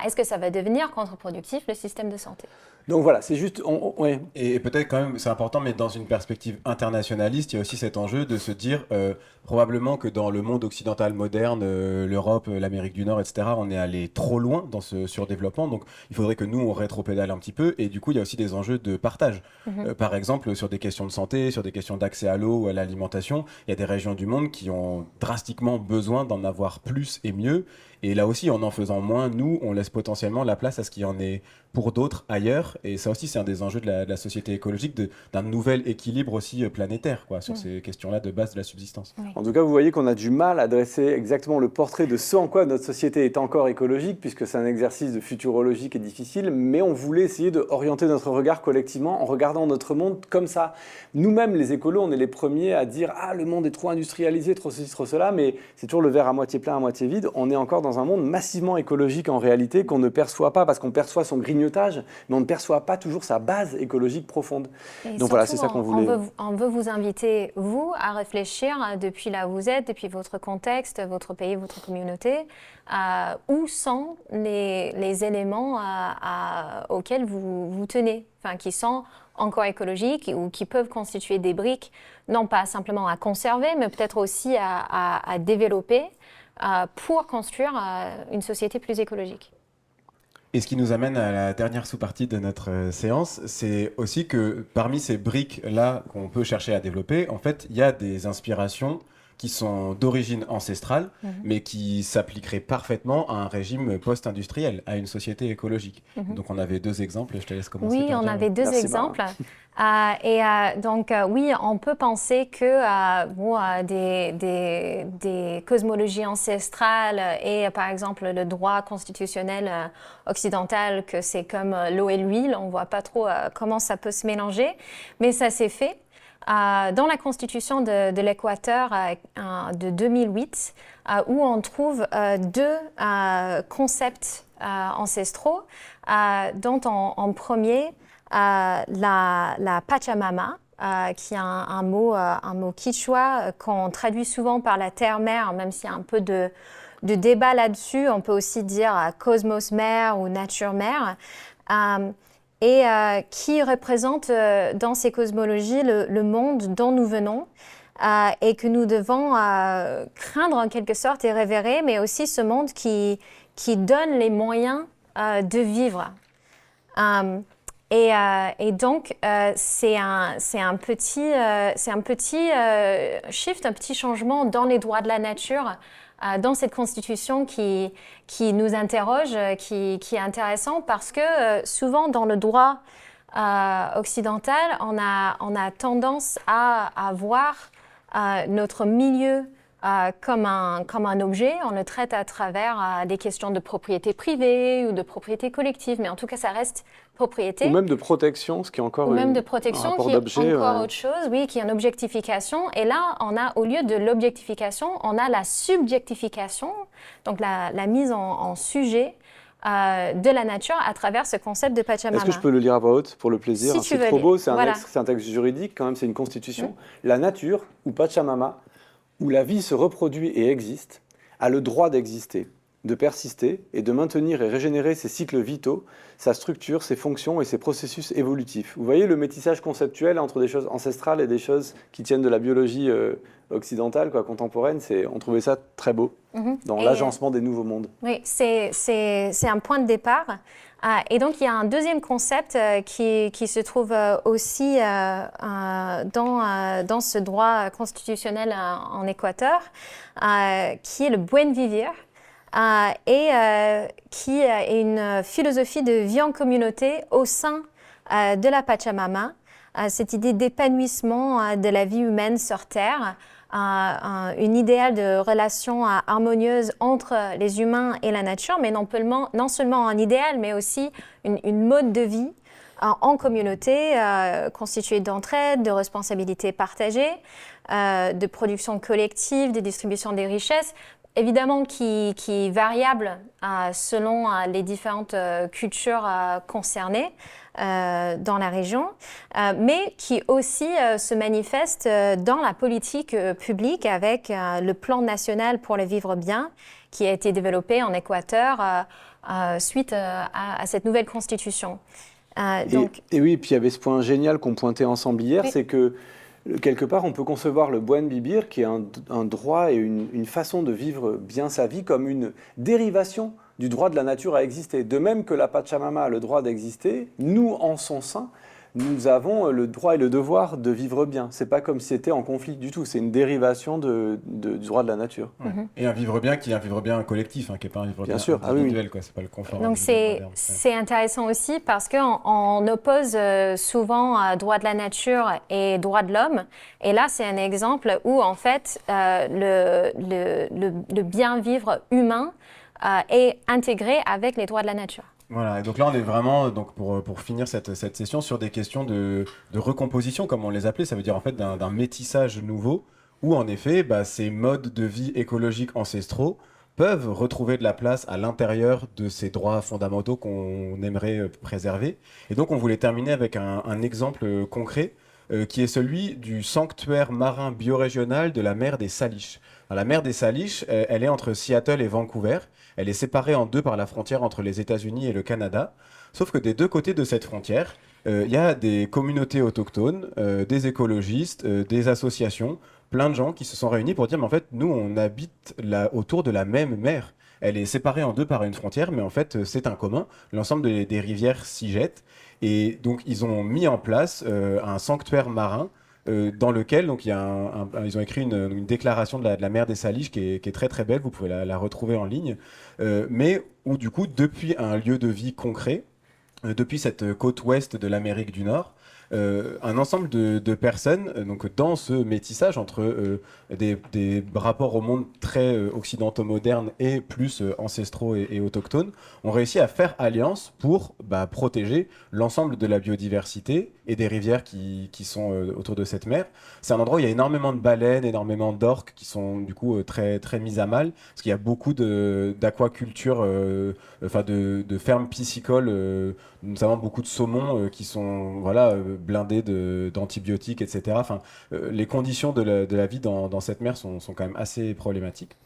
est-ce que ça va devenir contre-productif le système de santé? Donc voilà, c'est juste... ouais. Et peut-être quand même, c'est important, mais dans une perspective internationaliste, il y a aussi cet enjeu de se dire probablement que dans le monde occidental moderne, l'Europe, l'Amérique du Nord, etc., on est allé trop loin dans ce surdéveloppement. Donc il faudrait que nous, on rétropédale un petit peu. Et du coup, il y a aussi des enjeux de partage. Par exemple, sur des questions de santé, sur des questions d'accès à l'eau ou à l'alimentation, il y a des régions du monde qui ont drastiquement besoin d'en avoir plus et mieux. Et là aussi, en faisant moins, nous, on laisse potentiellement la place à ce qu'il y en ait pour d'autres ailleurs. Et ça aussi, c'est un des enjeux de la société écologique, d'un nouvel équilibre aussi planétaire, quoi, sur ces questions-là de base de la subsistance. Oui. En tout cas, vous voyez qu'on a du mal à dresser exactement le portrait de ce en quoi notre société est encore écologique, puisque c'est un exercice de futurologie qui est difficile, mais on voulait essayer d'orienter notre regard collectivement en regardant notre monde comme ça. Nous-mêmes, les écolos, on est les premiers à dire « Ah, le monde est trop industrialisé, trop ceci, trop cela », mais c'est toujours le verre à moitié plein, à moitié vide. On est encore dans un monde massivement écologique en réalité, qu'on ne perçoit pas, parce qu'on perçoit son grignotage, mais on ne perçoit pas toujours sa base écologique profonde. Et donc voilà, c'est ça qu'on voulait. On veut vous inviter, vous, à réfléchir depuis là où vous êtes, depuis votre contexte, votre pays, votre communauté, où sont les éléments auxquels vous tenez, enfin, qui sont encore écologiques ou qui peuvent constituer des briques, non pas simplement à conserver, mais peut-être aussi à développer pour construire une société plus écologique. Et ce qui nous amène à la dernière sous-partie de notre séance, c'est aussi que parmi ces briques-là qu'on peut chercher à développer, en fait, il y a des inspirations qui sont d'origine ancestrale, mais qui s'appliqueraient parfettement à un régime post-industriel, à une société écologique. Donc on avait 2 exemples, je te laisse commencer. Oui, on avait 2 Merci, exemples. Donc, oui, on peut penser que des cosmologies ancestrales et, par exemple, le droit constitutionnel occidental, que c'est comme l'eau et l'huile, on ne voit pas trop comment ça peut se mélanger, mais ça s'est fait. Dans la constitution de l'Équateur de 2008, où on trouve 2 concepts ancestraux, dont en premier, la Pachamama, qui est un mot quichua qu'on traduit souvent par la terre-mère, même s'il y a un peu de débat là-dessus. On peut aussi dire cosmos-mère ou nature-mère. Et qui représente dans ces cosmologies le monde dont nous venons et que nous devons craindre en quelque sorte et révérer, mais aussi ce monde qui donne les moyens de vivre. Et donc, c'est un petit shift, un petit changement dans les droits de la nature, dans cette constitution qui nous interroge, qui est intéressant parce que souvent dans le droit occidental, on a tendance à voir notre milieu comme un objet. On le traite à travers des questions de propriété privée ou de propriété collective, mais en tout cas, ça reste propriété. Ou même de protection, ce qui est encore Ou même de protection, qui est encore autre chose, oui, qui est une objectification. Et là, on a, au lieu de l'objectification, on a la subjectification, donc la mise en sujet de la nature à travers ce concept de Pachamama. Est-ce que je peux le lire à voix haute pour le plaisir? Si tu veux c'est trop beau, c'est voilà. un texte juridique, quand même, c'est une constitution. La nature, ou Pachamama, où la vie se reproduit et existe, a le droit d'exister, de persister et de maintenir et régénérer ses cycles vitaux, sa structure, ses fonctions et ses processus évolutifs. Vous voyez le métissage conceptuel entre des choses ancestrales et des choses qui tiennent de la biologie occidentale, contemporaine. On trouvait ça très beau dans l'agencement des nouveaux mondes. Oui, c'est un point de départ. Et donc, il y a un deuxième concept qui se trouve aussi dans ce droit constitutionnel en Équateur, qui est le buen vivir, et qui est une philosophie de vie en communauté au sein de la Pachamama, cette idée d'épanouissement de la vie humaine sur Terre, une idéal de relation harmonieuse entre les humains et la nature, mais non seulement un idéal, mais aussi une mode de vie en communauté, constituée d'entraide, de responsabilités partagées, de production collective, de distribution des richesses, évidemment qui est variable selon les différentes cultures concernées dans la région, mais qui aussi se manifeste dans la politique publique avec le plan national pour le vivre bien qui a été développé en Équateur suite à cette nouvelle constitution. Et oui, puis il y avait ce point génial qu'on pointait ensemble hier, c'est que quelque part, on peut concevoir le buen vivir, qui est un droit et une façon de vivre bien sa vie, comme une dérivation du droit de la nature à exister. De même que la Pachamama a le droit d'exister, nous, en son sein, nous avons le droit et le devoir de vivre bien. C'est pas comme si c'était en conflit du tout. C'est une dérivation du droit de la nature. Ouais. Et un vivre bien qui est un vivre bien collectif, qui n'est pas un vivre bien individuel. C'est pas le confort. Donc c'est intéressant aussi parce qu'on oppose souvent droit de la nature et droit de l'homme. Et là, c'est un exemple où en fait le bien vivre humain est intégré avec les droits de la nature. Voilà, et donc là on est vraiment, donc pour finir cette session, sur des questions de recomposition, comme on les appelait, ça veut dire en fait d'un métissage nouveau, où en effet ces modes de vie écologiques ancestraux peuvent retrouver de la place à l'intérieur de ces droits fondamentaux qu'on aimerait préserver. Et donc on voulait terminer avec un exemple concret, qui est celui du sanctuaire marin biorégional de la mer des Salish. Alors, la mer des Salish, elle est entre Seattle et Vancouver. Elle est séparée en deux par la frontière entre les États-Unis et le Canada. Sauf que des deux côtés de cette frontière, il y a des communautés autochtones, des écologistes, des associations, plein de gens qui se sont réunis pour dire mais en fait, nous, on habite autour de la même mer. Elle est séparée en deux par une frontière, mais en fait, c'est un commun. L'ensemble des rivières s'y jettent. Et donc, ils ont mis en place un sanctuaire marin dans lequel donc, ils ont écrit une déclaration de la mer des Salish qui est très très belle, vous pouvez la retrouver en ligne, mais où du coup, depuis un lieu de vie concret, depuis cette côte ouest de l'Amérique du Nord, un ensemble de personnes, donc dans ce métissage entre des rapports au monde très occidentaux modernes et plus ancestraux et autochtones, ont réussi à faire alliance pour protéger l'ensemble de la biodiversité et des rivières qui sont autour de cette mer. C'est un endroit où il y a énormément de baleines, énormément d'orques qui sont du coup très, très mises à mal, parce qu'il y a beaucoup d'aquaculture, de fermes piscicoles, notamment beaucoup de saumons qui sont blindés d'antibiotiques, etc. Les conditions de la vie dans cette mer sont quand même assez problématiques.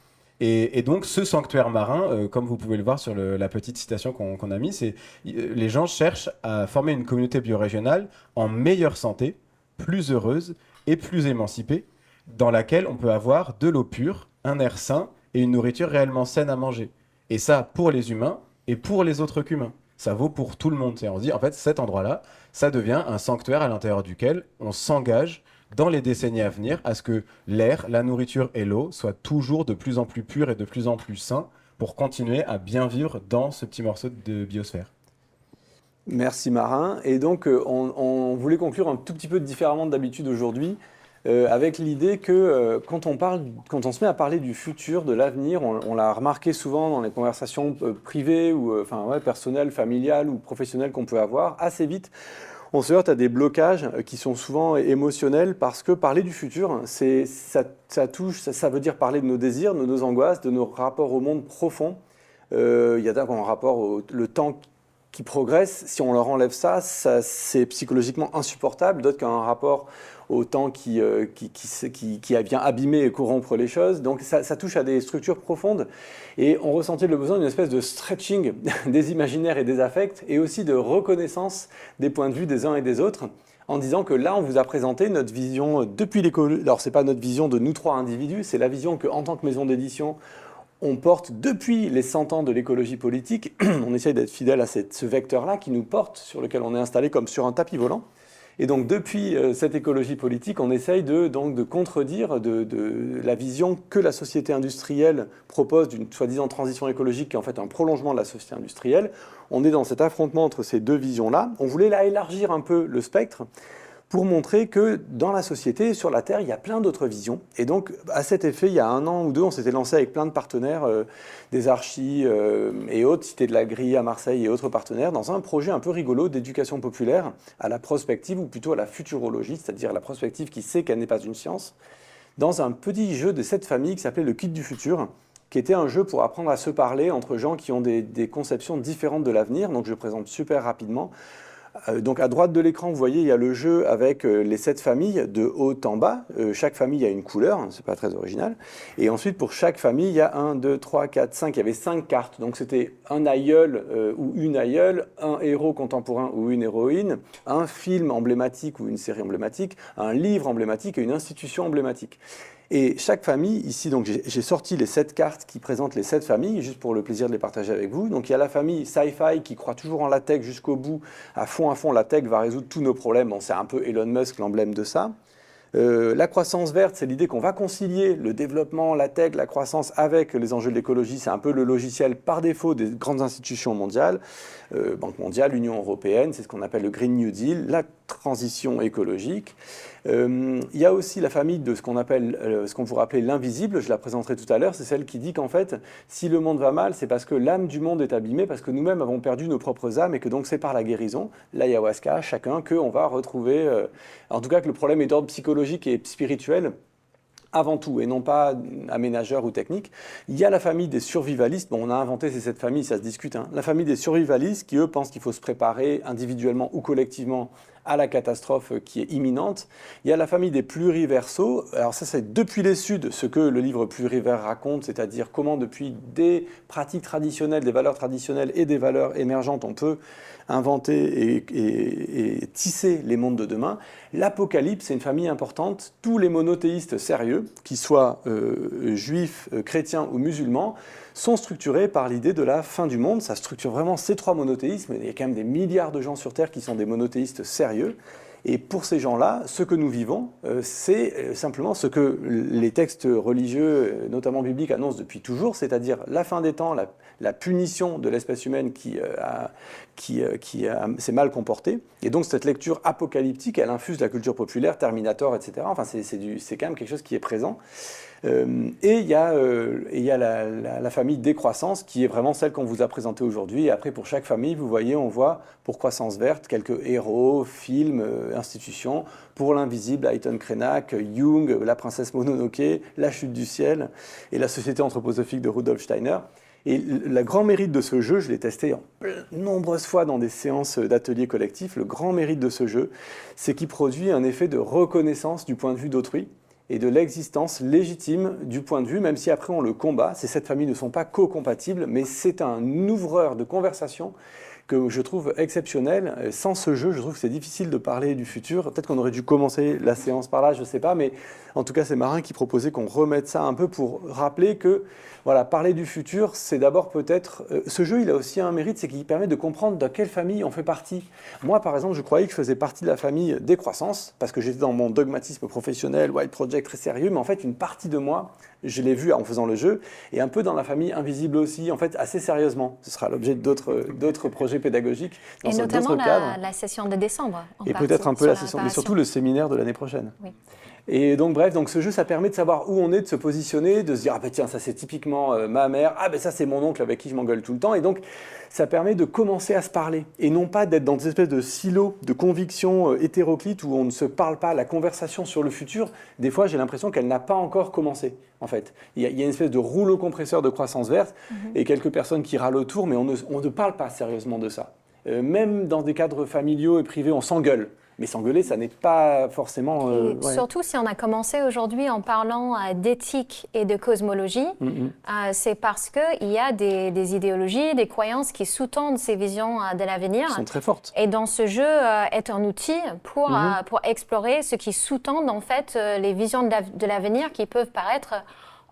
Et donc, ce sanctuaire marin, comme vous pouvez le voir sur la petite citation qu'on a mise, les gens cherchent à former une communauté biorégionale en meilleure santé, plus heureuse et plus émancipée, dans laquelle on peut avoir de l'eau pure, un air sain et une nourriture réellement saine à manger. Et ça, pour les humains et pour les autres qu'humains. Ça vaut pour tout le monde. On se dit, en fait, cet endroit-là, ça devient un sanctuaire à l'intérieur duquel on s'engage dans les décennies à venir à ce que l'air, la nourriture et l'eau soient toujours de plus en plus purs et de plus en plus sains pour continuer à bien vivre dans ce petit morceau de biosphère. Merci Marin. Et donc, on voulait conclure un tout petit peu différemment d'habitude aujourd'hui, avec l'idée que quand on se met à parler du futur, de l'avenir, on l'a remarqué souvent dans les conversations privées ou personnelles, familiales ou professionnelles qu'on peut avoir, assez vite, on se heurte à des blocages qui sont souvent émotionnels parce que parler du futur, ça veut dire parler de nos désirs, de nos angoisses, de nos rapports au monde profond. Il y a d'abord un rapport au temps qui progresse. Si on leur enlève ça, c'est psychologiquement insupportable. D'autres qui ont un rapport au temps qui vient abîmer et corrompre les choses. Donc ça touche à des structures profondes. Et on ressentait le besoin d'une espèce de stretching des imaginaires et des affects, et aussi de reconnaissance des points de vue des uns et des autres, en disant que là, on vous a présenté notre vision depuis l'école. Alors, ce n'est pas notre vision de nous trois individus, c'est la vision qu'en tant que maison d'édition, on porte depuis les 100 ans de l'écologie politique. On essaye d'être fidèle à ce vecteur-là qui nous porte, sur lequel on est installé comme sur un tapis volant. Et donc, depuis cette écologie politique, on essaye de contredire la vision que la société industrielle propose d'une soi-disant transition écologique qui est en fait un prolongement de la société industrielle. On est dans cet affrontement entre ces deux visions-là. On voulait là élargir un peu le spectre pour montrer que dans la société, sur la Terre, il y a plein d'autres visions. Et donc, à cet effet, il y a 1 an ou 2, on s'était lancé avec plein de partenaires, des archis et autres, Cité de la Grille à Marseille et autres partenaires, dans un projet un peu rigolo d'éducation populaire à la prospective, ou plutôt à la futurologie, c'est-à-dire la prospective qui sait qu'elle n'est pas une science, dans un petit jeu de 7 familles qui s'appelait le Kit du futur, qui était un jeu pour apprendre à se parler entre gens qui ont des conceptions différentes de l'avenir. Donc je présente super rapidement. Donc à droite de l'écran, vous voyez, il y a le jeu avec les 7 familles de haut en bas. Chaque famille a une couleur, hein, c'est pas très original. Et ensuite, pour chaque famille, il y a 1, 2, 3, 4, 5. Il y avait 5 cartes. Donc c'était un aïeul ou une aïeule, un héros contemporain ou une héroïne, un film emblématique ou une série emblématique, un livre emblématique et une institution emblématique. Et chaque famille, ici, donc j'ai sorti les 7 cartes qui présentent les 7 familles, juste pour le plaisir de les partager avec vous. Donc il y a la famille sci-fi qui croit toujours en la tech jusqu'au bout. À fond, la tech va résoudre tous nos problèmes. Bon, c'est un peu Elon Musk, l'emblème de ça. La croissance verte, c'est l'idée qu'on va concilier le développement, la tech, la croissance avec les enjeux de l'écologie. C'est un peu le logiciel par défaut des grandes institutions mondiales, Banque mondiale, Union européenne, c'est ce qu'on appelle le Green New Deal, la transition écologique. Il y a aussi la famille de ce qu'on appelle, ce qu'on pourrait appeler l'invisible, je la présenterai tout à l'heure, c'est celle qui dit qu'en fait, si le monde va mal, c'est parce que l'âme du monde est abîmée, parce que nous-mêmes avons perdu nos propres âmes et que donc c'est par la guérison, l'ayahuasca, chacun, qu'on va retrouver, en tout cas que le problème est d'ordre psychologique et spirituel, avant tout, et non pas aménageur ou technique. Il y a la famille des survivalistes. Bon, on a inventé cette famille, ça se discute. Hein. La famille des survivalistes qui, eux, pensent qu'il faut se préparer individuellement ou collectivement à la catastrophe qui est imminente. Il y a la famille des pluriversaux. Alors ça, c'est depuis les Suds ce que le livre Plurivers raconte, c'est-à-dire comment depuis des pratiques traditionnelles, des valeurs traditionnelles et des valeurs émergentes, on peut inventer et tisser les mondes de demain. L'Apocalypse, c'est une famille importante. Tous les monothéistes sérieux, qu'ils soient juifs, chrétiens ou musulmans, sont structurés par l'idée de la fin du monde. Ça structure vraiment ces 3 monothéismes. Il y a quand même des milliards de gens sur Terre qui sont des monothéistes sérieux. Et pour ces gens-là, ce que nous vivons, c'est simplement ce que les textes religieux, notamment bibliques, annoncent depuis toujours, c'est-à-dire la fin des temps, la punition de l'espèce humaine qui s'est mal comportée. Et donc cette lecture apocalyptique, elle infuse la culture populaire, Terminator, etc. Enfin, c'est quand même quelque chose qui est présent. Et il y a la famille décroissance qui est vraiment celle qu'on vous a présentée aujourd'hui. Et après, pour chaque famille, vous voyez, on voit pour croissance verte quelques héros, films, institutions. Pour l'invisible, Ayrton Krenak, Jung, La princesse Mononoke, La chute du ciel et la société anthroposophique de Rudolf Steiner. Et le grand mérite de ce jeu, je l'ai testé nombreuses fois dans des séances d'ateliers collectifs, le grand mérite de ce jeu, c'est qu'il produit un effet de reconnaissance du point de vue d'autrui et de l'existence légitime du point de vue, même si après on le combat. Ces 7 familles ne sont pas co-compatibles, mais c'est un ouvreur de conversation que je trouve exceptionnel. Sans ce jeu, je trouve que c'est difficile de parler du futur. Peut-être qu'on aurait dû commencer la séance par là, je ne sais pas, mais en tout cas, c'est Marin qui proposait qu'on remette ça un peu pour rappeler que voilà, parler du futur, c'est d'abord peut-être... ce jeu, il a aussi un mérite, c'est qu'il permet de comprendre dans quelle famille on fait partie. Moi, par exemple, je croyais que je faisais partie de la famille décroissance, parce que j'étais dans mon dogmatisme professionnel, Wild Project très sérieux, mais en fait, une partie de moi, je l'ai vue en faisant le jeu, et un peu dans la famille invisible aussi, en fait, assez sérieusement. Ce sera l'objet d'autres projets pédagogiques, dans d'autres cadres. Et notamment la session de décembre. Et peut-être un peu la session, mais surtout le séminaire de l'année prochaine. Oui. Et donc bref, donc ce jeu, ça permet de savoir où on est, de se positionner, de se dire « Ah ben tiens, ça c'est typiquement ma mère, ah ben ça c'est mon oncle avec qui je m'engueule tout le temps ». Et donc ça permet de commencer à se parler et non pas d'être dans des espèces de silos de convictions hétéroclites où on ne se parle pas. La conversation sur le futur, des fois j'ai l'impression qu'elle n'a pas encore commencé en fait. Il y a une espèce de rouleau compresseur de croissance verte et quelques personnes qui râlent autour, mais on ne parle pas sérieusement de ça. Même dans des cadres familiaux et privés, on s'engueule. Mais s'engueuler, ça n'est pas forcément... Surtout si on a commencé aujourd'hui en parlant d'éthique et de cosmologie, c'est parce qu'il y a des idéologies, des croyances qui sous-tendent ces visions de l'avenir. Elles sont très fortes. Et dans ce jeu est un outil pour explorer ce qui sous-tendent en fait les visions de l'avenir qui peuvent paraître...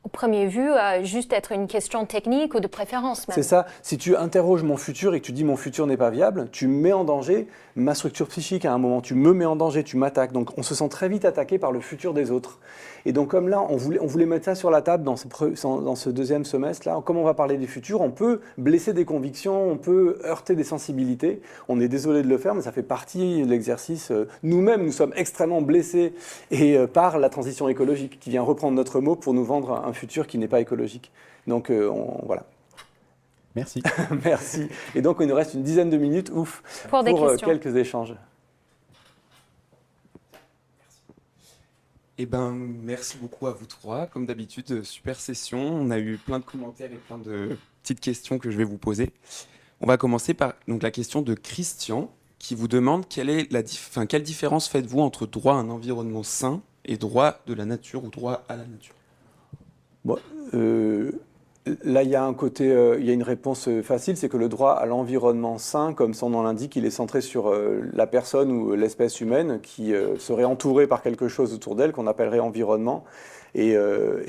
au premier vue, juste être une question technique ou de préférence même. C'est ça. Si tu interroges mon futur et que tu dis mon futur n'est pas viable, tu mets en danger ma structure psychique à un moment. Tu me mets en danger, tu m'attaques. Donc on se sent très vite attaqué par le futur des autres. Et donc comme là, on voulait mettre ça sur la table dans ce deuxième semestre-là, comme on va parler du futur, on peut blesser des convictions, on peut heurter des sensibilités. On est désolé de le faire, mais ça fait partie de l'exercice. Nous-mêmes, nous sommes extrêmement blessés par la transition écologique, qui vient reprendre notre mot pour nous vendre un futur qui n'est pas écologique. Donc voilà. Merci. Merci. Et donc il nous reste une dizaine de minutes, pour quelques échanges. Merci beaucoup à vous trois. Comme d'habitude, super session. On a eu plein de commentaires et plein de petites questions que je vais vous poser. On va commencer par donc, la question de Christian qui vous demande quelle différence faites-vous entre droit à un environnement sain et droit de la nature ou droit à la nature? Bon, là, il y a un côté, il y a une réponse facile, c'est que le droit à l'environnement sain, comme son nom l'indique, il est centré sur la personne ou l'espèce humaine qui serait entourée par quelque chose autour d'elle qu'on appellerait environnement. Et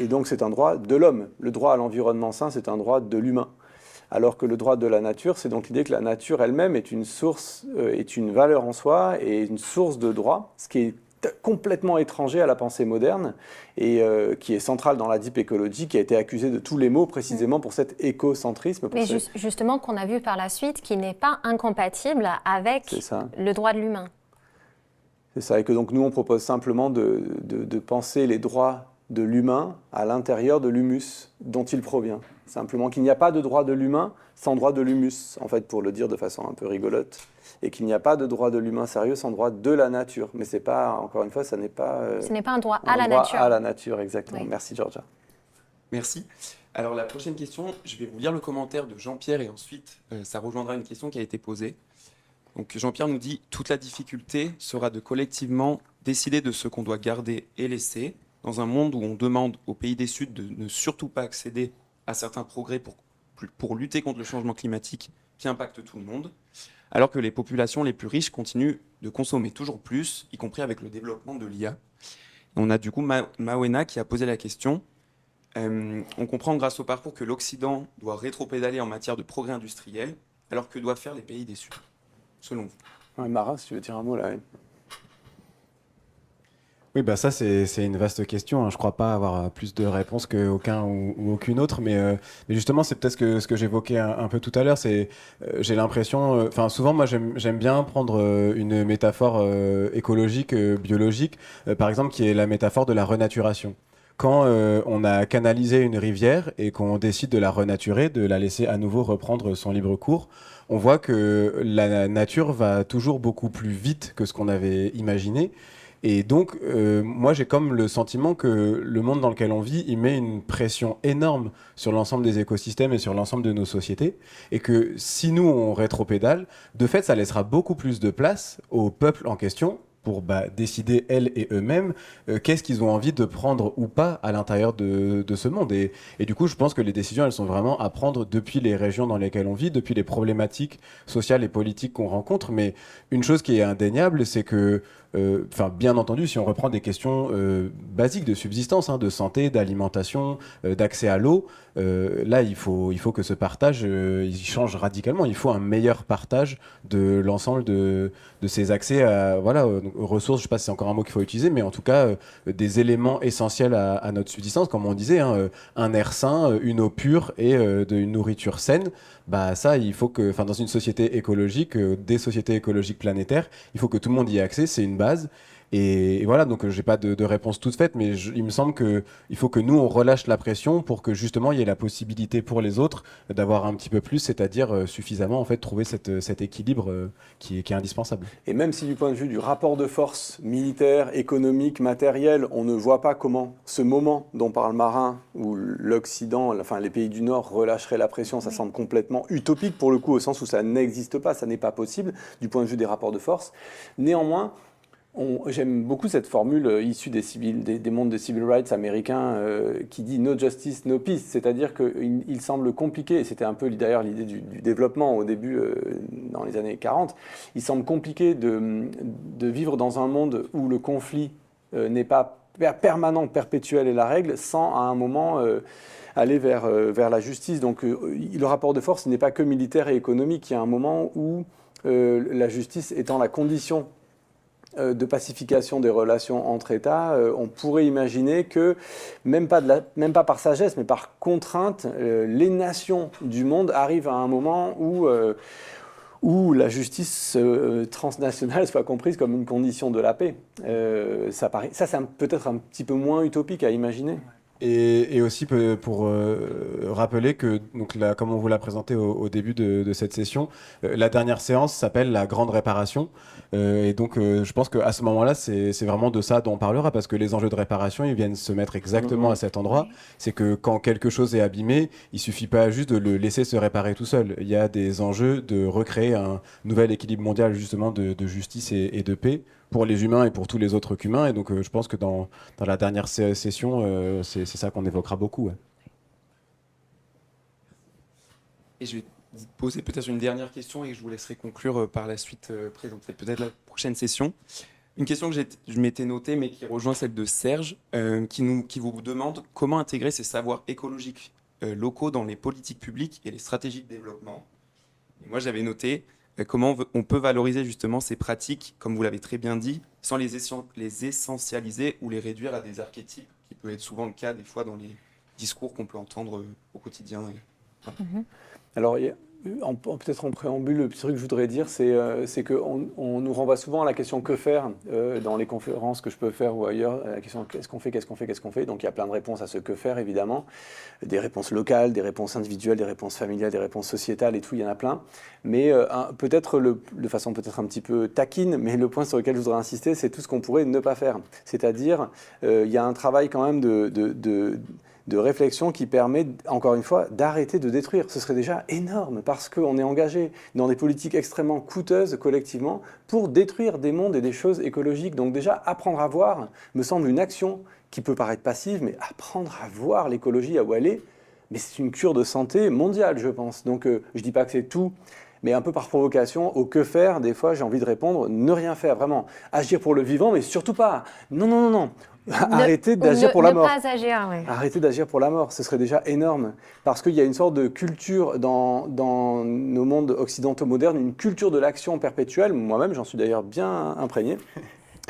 donc, c'est un droit de l'homme. Le droit à l'environnement sain, c'est un droit de l'humain. Alors que le droit de la nature, c'est donc l'idée que la nature elle-même est une source, est une valeur en soi et une source de droit, ce qui est complètement étranger à la pensée moderne et qui est centrale dans la deep ecology, qui a été accusée de tous les maux précisément pour cet écocentrisme. Mais justement qu'on a vu par la suite qui n'est pas incompatible avec le droit de l'humain. C'est ça, et que donc nous on propose simplement de penser les droits de l'humain à l'intérieur de l'humus dont il provient. Simplement qu'il n'y a pas de droit de l'humain sans droit de l'humus, en fait, pour le dire de façon un peu rigolote. Et qu'il n'y a pas de droit de l'humain sérieux sans droit de la nature. Mais c'est pas, encore une fois, ça n'est pas... ce n'est pas un droit à la nature. À la nature, exactement. Oui. Merci, Georgia. Merci. Alors, la prochaine question, je vais vous lire le commentaire de Jean-Pierre et ensuite, ça rejoindra une question qui a été posée. Donc, Jean-Pierre nous dit « Toute la difficulté sera de collectivement décider de ce qu'on doit garder et laisser dans un monde où on demande aux pays des Sud de ne surtout pas accéder à certains progrès pour lutter contre le changement climatique qui impacte tout le monde, alors que les populations les plus riches continuent de consommer toujours plus, y compris avec le développement de l'IA. On a du coup Mawena qui a posé la question. On comprend grâce au parcours que l'Occident doit rétropédaler en matière de progrès industriel, alors que doivent faire les pays des Sud, selon vous? Ouais, Mara, si tu veux dire un mot là. Oui, bah ça c'est une vaste question. Hein. Je ne crois pas avoir plus de réponses qu'aucun ou aucune autre, mais justement c'est peut-être ce que j'évoquais un peu tout à l'heure. C'est j'ai l'impression, souvent moi j'aime bien prendre une métaphore écologique, biologique, par exemple qui est la métaphore de la renaturation. Quand on a canalisé une rivière et qu'on décide de la renaturer, de la laisser à nouveau reprendre son libre cours, on voit que la nature va toujours beaucoup plus vite que ce qu'on avait imaginé. Et donc, moi, j'ai comme le sentiment que le monde dans lequel on vit, il met une pression énorme sur l'ensemble des écosystèmes et sur l'ensemble de nos sociétés. Et que si nous, on rétropédale, de fait, ça laissera beaucoup plus de place au peuple en question pour décider, elles et eux-mêmes, qu'est-ce qu'ils ont envie de prendre ou pas à l'intérieur de ce monde. Et du coup, je pense que les décisions, elles sont vraiment à prendre depuis les régions dans lesquelles on vit, depuis les problématiques sociales et politiques qu'on rencontre. Mais une chose qui est indéniable, c'est que bien entendu, si on reprend des questions basiques de subsistance, de santé, d'alimentation, d'accès à l'eau, là, il faut que ce partage il change radicalement. Il faut un meilleur partage de l'ensemble de ces accès aux ressources. Je ne sais pas si c'est encore un mot qu'il faut utiliser, mais en tout cas, des éléments essentiels à notre subsistance, comme on disait, un air sain, une eau pure et une nourriture saine. Ça, il faut que, dans une société écologique, des sociétés écologiques planétaires, il faut que tout le monde y ait accès, c'est une base. Et voilà, donc j'ai pas de réponse toute faite, mais il me semble qu'il faut que nous, on relâche la pression pour que justement, il y ait la possibilité pour les autres d'avoir un petit peu plus, c'est-à-dire suffisamment, en fait, trouver cet équilibre qui est indispensable. Et même si du point de vue du rapport de force militaire, économique, matériel, on ne voit pas comment ce moment dont parle Marin, où l'Occident, les pays du Nord relâcheraient la pression, ça semble complètement utopique pour le coup, au sens où ça n'existe pas, ça n'est pas possible du point de vue des rapports de force. Néanmoins, j'aime beaucoup cette formule issue des mondes des civil rights américains qui dit « no justice, no peace », c'est-à-dire qu'il semble compliqué, et c'était un peu d'ailleurs l'idée du développement au début, dans les années 40, il semble compliqué de vivre dans un monde où le conflit n'est pas permanent, perpétuel est la règle, sans à un moment aller vers la justice. Donc le rapport de force n'est pas que militaire et économique, il y a un moment où la justice étant la condition de pacification des relations entre États, on pourrait imaginer que, même pas par sagesse, mais par contrainte, les nations du monde arrivent à un moment où la justice transnationale soit comprise comme une condition de la paix. Ça c'est peut-être un petit peu moins utopique à imaginer. Et aussi pour rappeler que, donc là, comme on vous l'a présenté au début de cette session, la dernière séance s'appelle la grande réparation. Et donc je pense qu'à ce moment-là, c'est vraiment de ça dont on parlera, parce que les enjeux de réparation, ils viennent se mettre exactement à cet endroit. C'est que quand quelque chose est abîmé, il suffit pas juste de le laisser se réparer tout seul. Il y a des enjeux de recréer un nouvel équilibre mondial justement de justice et de paix pour les humains et pour tous les autres qu'humains. Et donc, je pense que dans la dernière session, c'est ça qu'on évoquera beaucoup. Ouais. Et je vais vous poser peut-être une dernière question et je vous laisserai conclure par la suite, présenter peut-être la prochaine session. Une question que je m'étais notée, mais qui rejoint celle de Serge, qui vous demande comment intégrer ces savoirs écologiques locaux dans les politiques publiques et les stratégies de développement. Et moi, j'avais noté comment on peut valoriser justement ces pratiques, comme vous l'avez très bien dit, sans les essentialiser ou les réduire à des archétypes, qui peut être souvent le cas des fois dans les discours qu'on peut entendre au quotidien. Alors, peut-être en préambule, le petit truc que je voudrais dire, c'est qu'on nous renvoie souvent à la question que faire dans les conférences que je peux faire ou ailleurs, à la question qu'est-ce qu'on fait. Donc il y a plein de réponses à ce que faire, évidemment. Des réponses locales, des réponses individuelles, des réponses familiales, des réponses sociétales et tout, il y en a plein. Mais peut-être de façon peut-être un petit peu taquine, mais le point sur lequel je voudrais insister, c'est tout ce qu'on pourrait ne pas faire. C'est-à-dire, il y a un travail quand même de réflexion qui permet, encore une fois, d'arrêter de détruire. Ce serait déjà énorme parce qu'on est engagé dans des politiques extrêmement coûteuses collectivement pour détruire des mondes et des choses écologiques. Donc déjà, apprendre à voir me semble une action qui peut paraître passive, mais apprendre à voir l'écologie, à où elle est, mais c'est une cure de santé mondiale, je pense. Donc je ne dis pas que c'est tout, mais un peu par provocation, au que faire, des fois j'ai envie de répondre, ne rien faire, vraiment. Agir pour le vivant, mais surtout pas. Non. Arrêtez d'agir pour la mort. Ne pas agir, oui. Arrêtez d'agir pour la mort, ce serait déjà énorme. Parce qu'il y a une sorte de culture dans nos mondes occidentaux modernes, une culture de l'action perpétuelle. Moi-même, j'en suis d'ailleurs bien imprégné.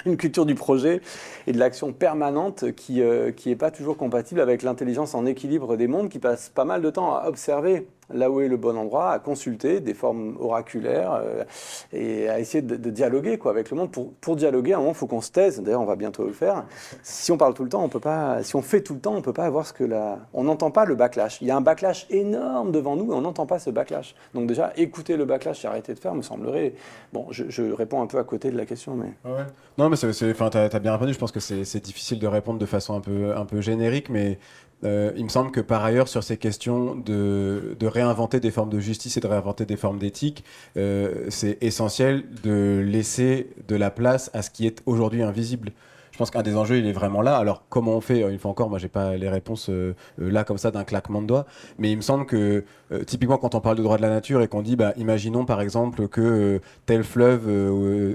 Une culture du projet et de l'action permanente qui est pas toujours compatible avec l'intelligence en équilibre des mondes, qui passe pas mal de temps à observer là où est le bon endroit, à consulter des formes oraculaires et à essayer de dialoguer avec le monde. Pour dialoguer, à un moment, il faut qu'on se taise. D'ailleurs, on va bientôt le faire. Si on parle tout le temps, on peut pas. Si on fait tout le temps, on peut pas avoir on n'entend pas le backlash. Il y a un backlash énorme devant nous et on n'entend pas ce backlash. Donc déjà, écouter le backlash et arrêter de faire, me semblerait. Bon, je réponds un peu à côté de la question, mais. Ouais. Non, mais t'as bien répondu. Je pense que c'est difficile de répondre de façon un peu générique, mais il me semble que par ailleurs, sur ces questions de réinventer des formes de justice et de réinventer des formes d'éthique, c'est essentiel de laisser de la place à ce qui est aujourd'hui invisible. Je pense qu'un des enjeux, il est vraiment là. Alors, comment on fait ? Une fois encore, moi, j'ai pas les réponses là, comme ça, d'un claquement de doigts. Mais il me semble que, typiquement, quand on parle de droit de la nature et qu'on dit, imaginons, par exemple, que tel fleuve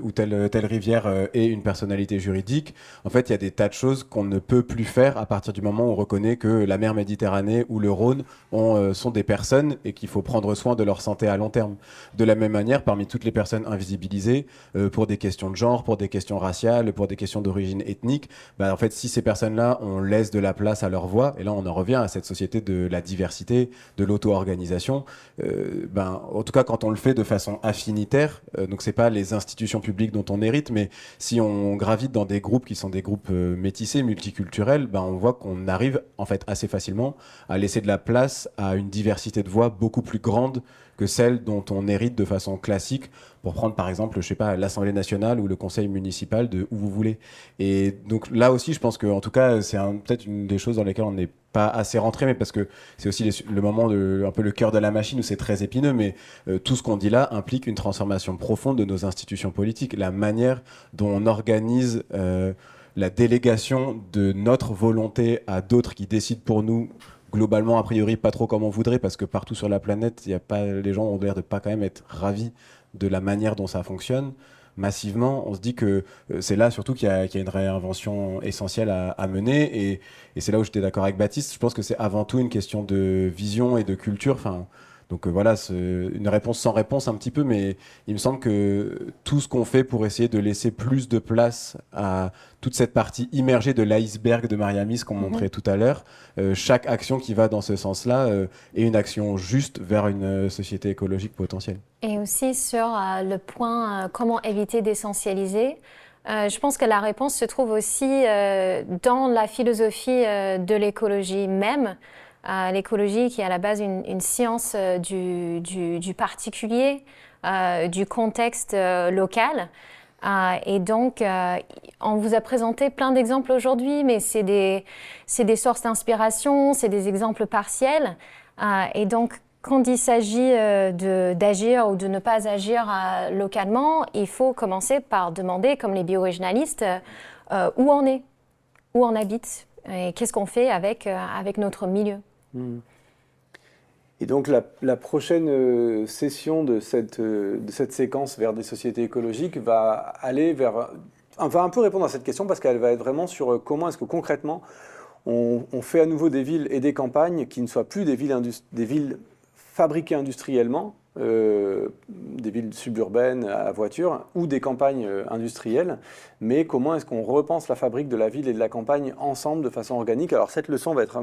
ou telle rivière ait une personnalité juridique, en fait, il y a des tas de choses qu'on ne peut plus faire à partir du moment où on reconnaît que la mer Méditerranée ou le Rhône sont des personnes et qu'il faut prendre soin de leur santé à long terme. De la même manière, parmi toutes les personnes invisibilisées, pour des questions de genre, pour des questions raciales, pour des questions d'origine ethnique, en fait, si ces personnes-là, on laisse de la place à leur voix, et là on en revient à cette société de la diversité, de l'auto-organisation, en tout cas quand on le fait de façon affinitaire, donc c'est pas les institutions publiques dont on hérite, mais si on gravite dans des groupes qui sont des groupes métissés, multiculturels, on voit qu'on arrive en fait assez facilement à laisser de la place à une diversité de voix beaucoup plus grande que celle dont on hérite de façon classique, pour prendre par exemple, je sais pas, l'Assemblée nationale ou le conseil municipal de où vous voulez. Et donc là aussi, je pense que en tout cas, c'est peut-être une des choses dans lesquelles on n'est pas assez rentré, mais parce que c'est aussi le moment un peu le cœur de la machine où c'est très épineux, mais tout ce qu'on dit là implique une transformation profonde de nos institutions politiques, la manière dont on organise la délégation de notre volonté à d'autres qui décident pour nous. Globalement, a priori, pas trop comme on voudrait, parce que partout sur la planète, les gens ont l'air de pas quand même être ravis de la manière dont ça fonctionne. Massivement, on se dit que c'est là surtout qu'il y a une réinvention essentielle à mener, et c'est là où j'étais d'accord avec Baptiste. Je pense que c'est avant tout une question de vision et de culture. Donc voilà, c'est une réponse sans réponse un petit peu, mais il me semble que tout ce qu'on fait pour essayer de laisser plus de place à toute cette partie immergée de l'iceberg de Mariamis qu'on montrait tout à l'heure, chaque action qui va dans ce sens-là est une action juste vers une société écologique potentielle. Et aussi sur le point comment éviter d'essentialiser. Je pense que la réponse se trouve aussi dans la philosophie de l'écologie même. L'écologie qui est à la base une science du particulier, du contexte local. Et donc, on vous a présenté plein d'exemples aujourd'hui, mais c'est des sources d'inspiration, c'est des exemples partiels. Et donc, quand il s'agit d'agir ou de ne pas agir localement, il faut commencer par demander, comme les bio-régionalistes, où on est, où on habite, et qu'est-ce qu'on fait avec notre milieu. Et donc la prochaine session de cette séquence vers des sociétés écologiques va aller vers... va un peu répondre à cette question parce qu'elle va être vraiment sur comment est-ce que concrètement on fait à nouveau des villes et des campagnes qui ne soient plus des villes fabriquées industriellement, des villes suburbaines à voiture ou des campagnes industrielles, mais comment est-ce qu'on repense la fabrique de la ville et de la campagne ensemble de façon organique. Alors cette session va être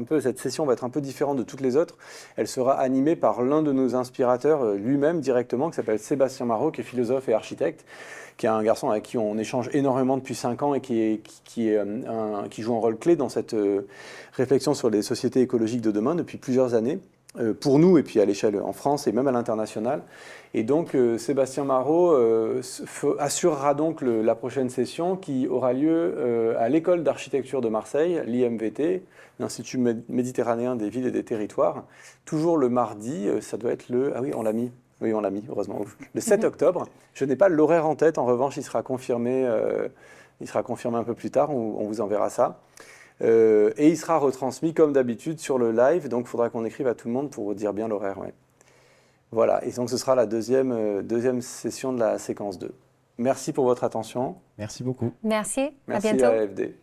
un peu différente de toutes les autres. Elle sera animée par l'un de nos inspirateurs lui-même directement, qui s'appelle Sébastien Marot, qui est philosophe et architecte, qui est un garçon avec qui on échange énormément depuis 5 ans et qui joue un rôle clé dans cette réflexion sur les sociétés écologiques de demain depuis plusieurs années. Pour nous et puis à l'échelle en France et même à l'international. Et donc Sébastien Marot assurera donc la prochaine session qui aura lieu à l'école d'architecture de Marseille, l'IMVT, l'Institut méditerranéen des villes et des territoires, toujours le mardi, ça doit être le... Ah oui, on l'a mis. Oui, on l'a mis, heureusement. Le 7 octobre. Je n'ai pas l'horaire en tête, en revanche, il sera confirmé un peu plus tard, on vous enverra ça. Et il sera retransmis comme d'habitude sur le live, donc il faudra qu'on écrive à tout le monde pour vous dire bien l'horaire. Ouais. Voilà, et donc ce sera la deuxième session de la séquence 2. Merci pour votre attention. Merci beaucoup. Merci, Merci à bientôt. à AFD.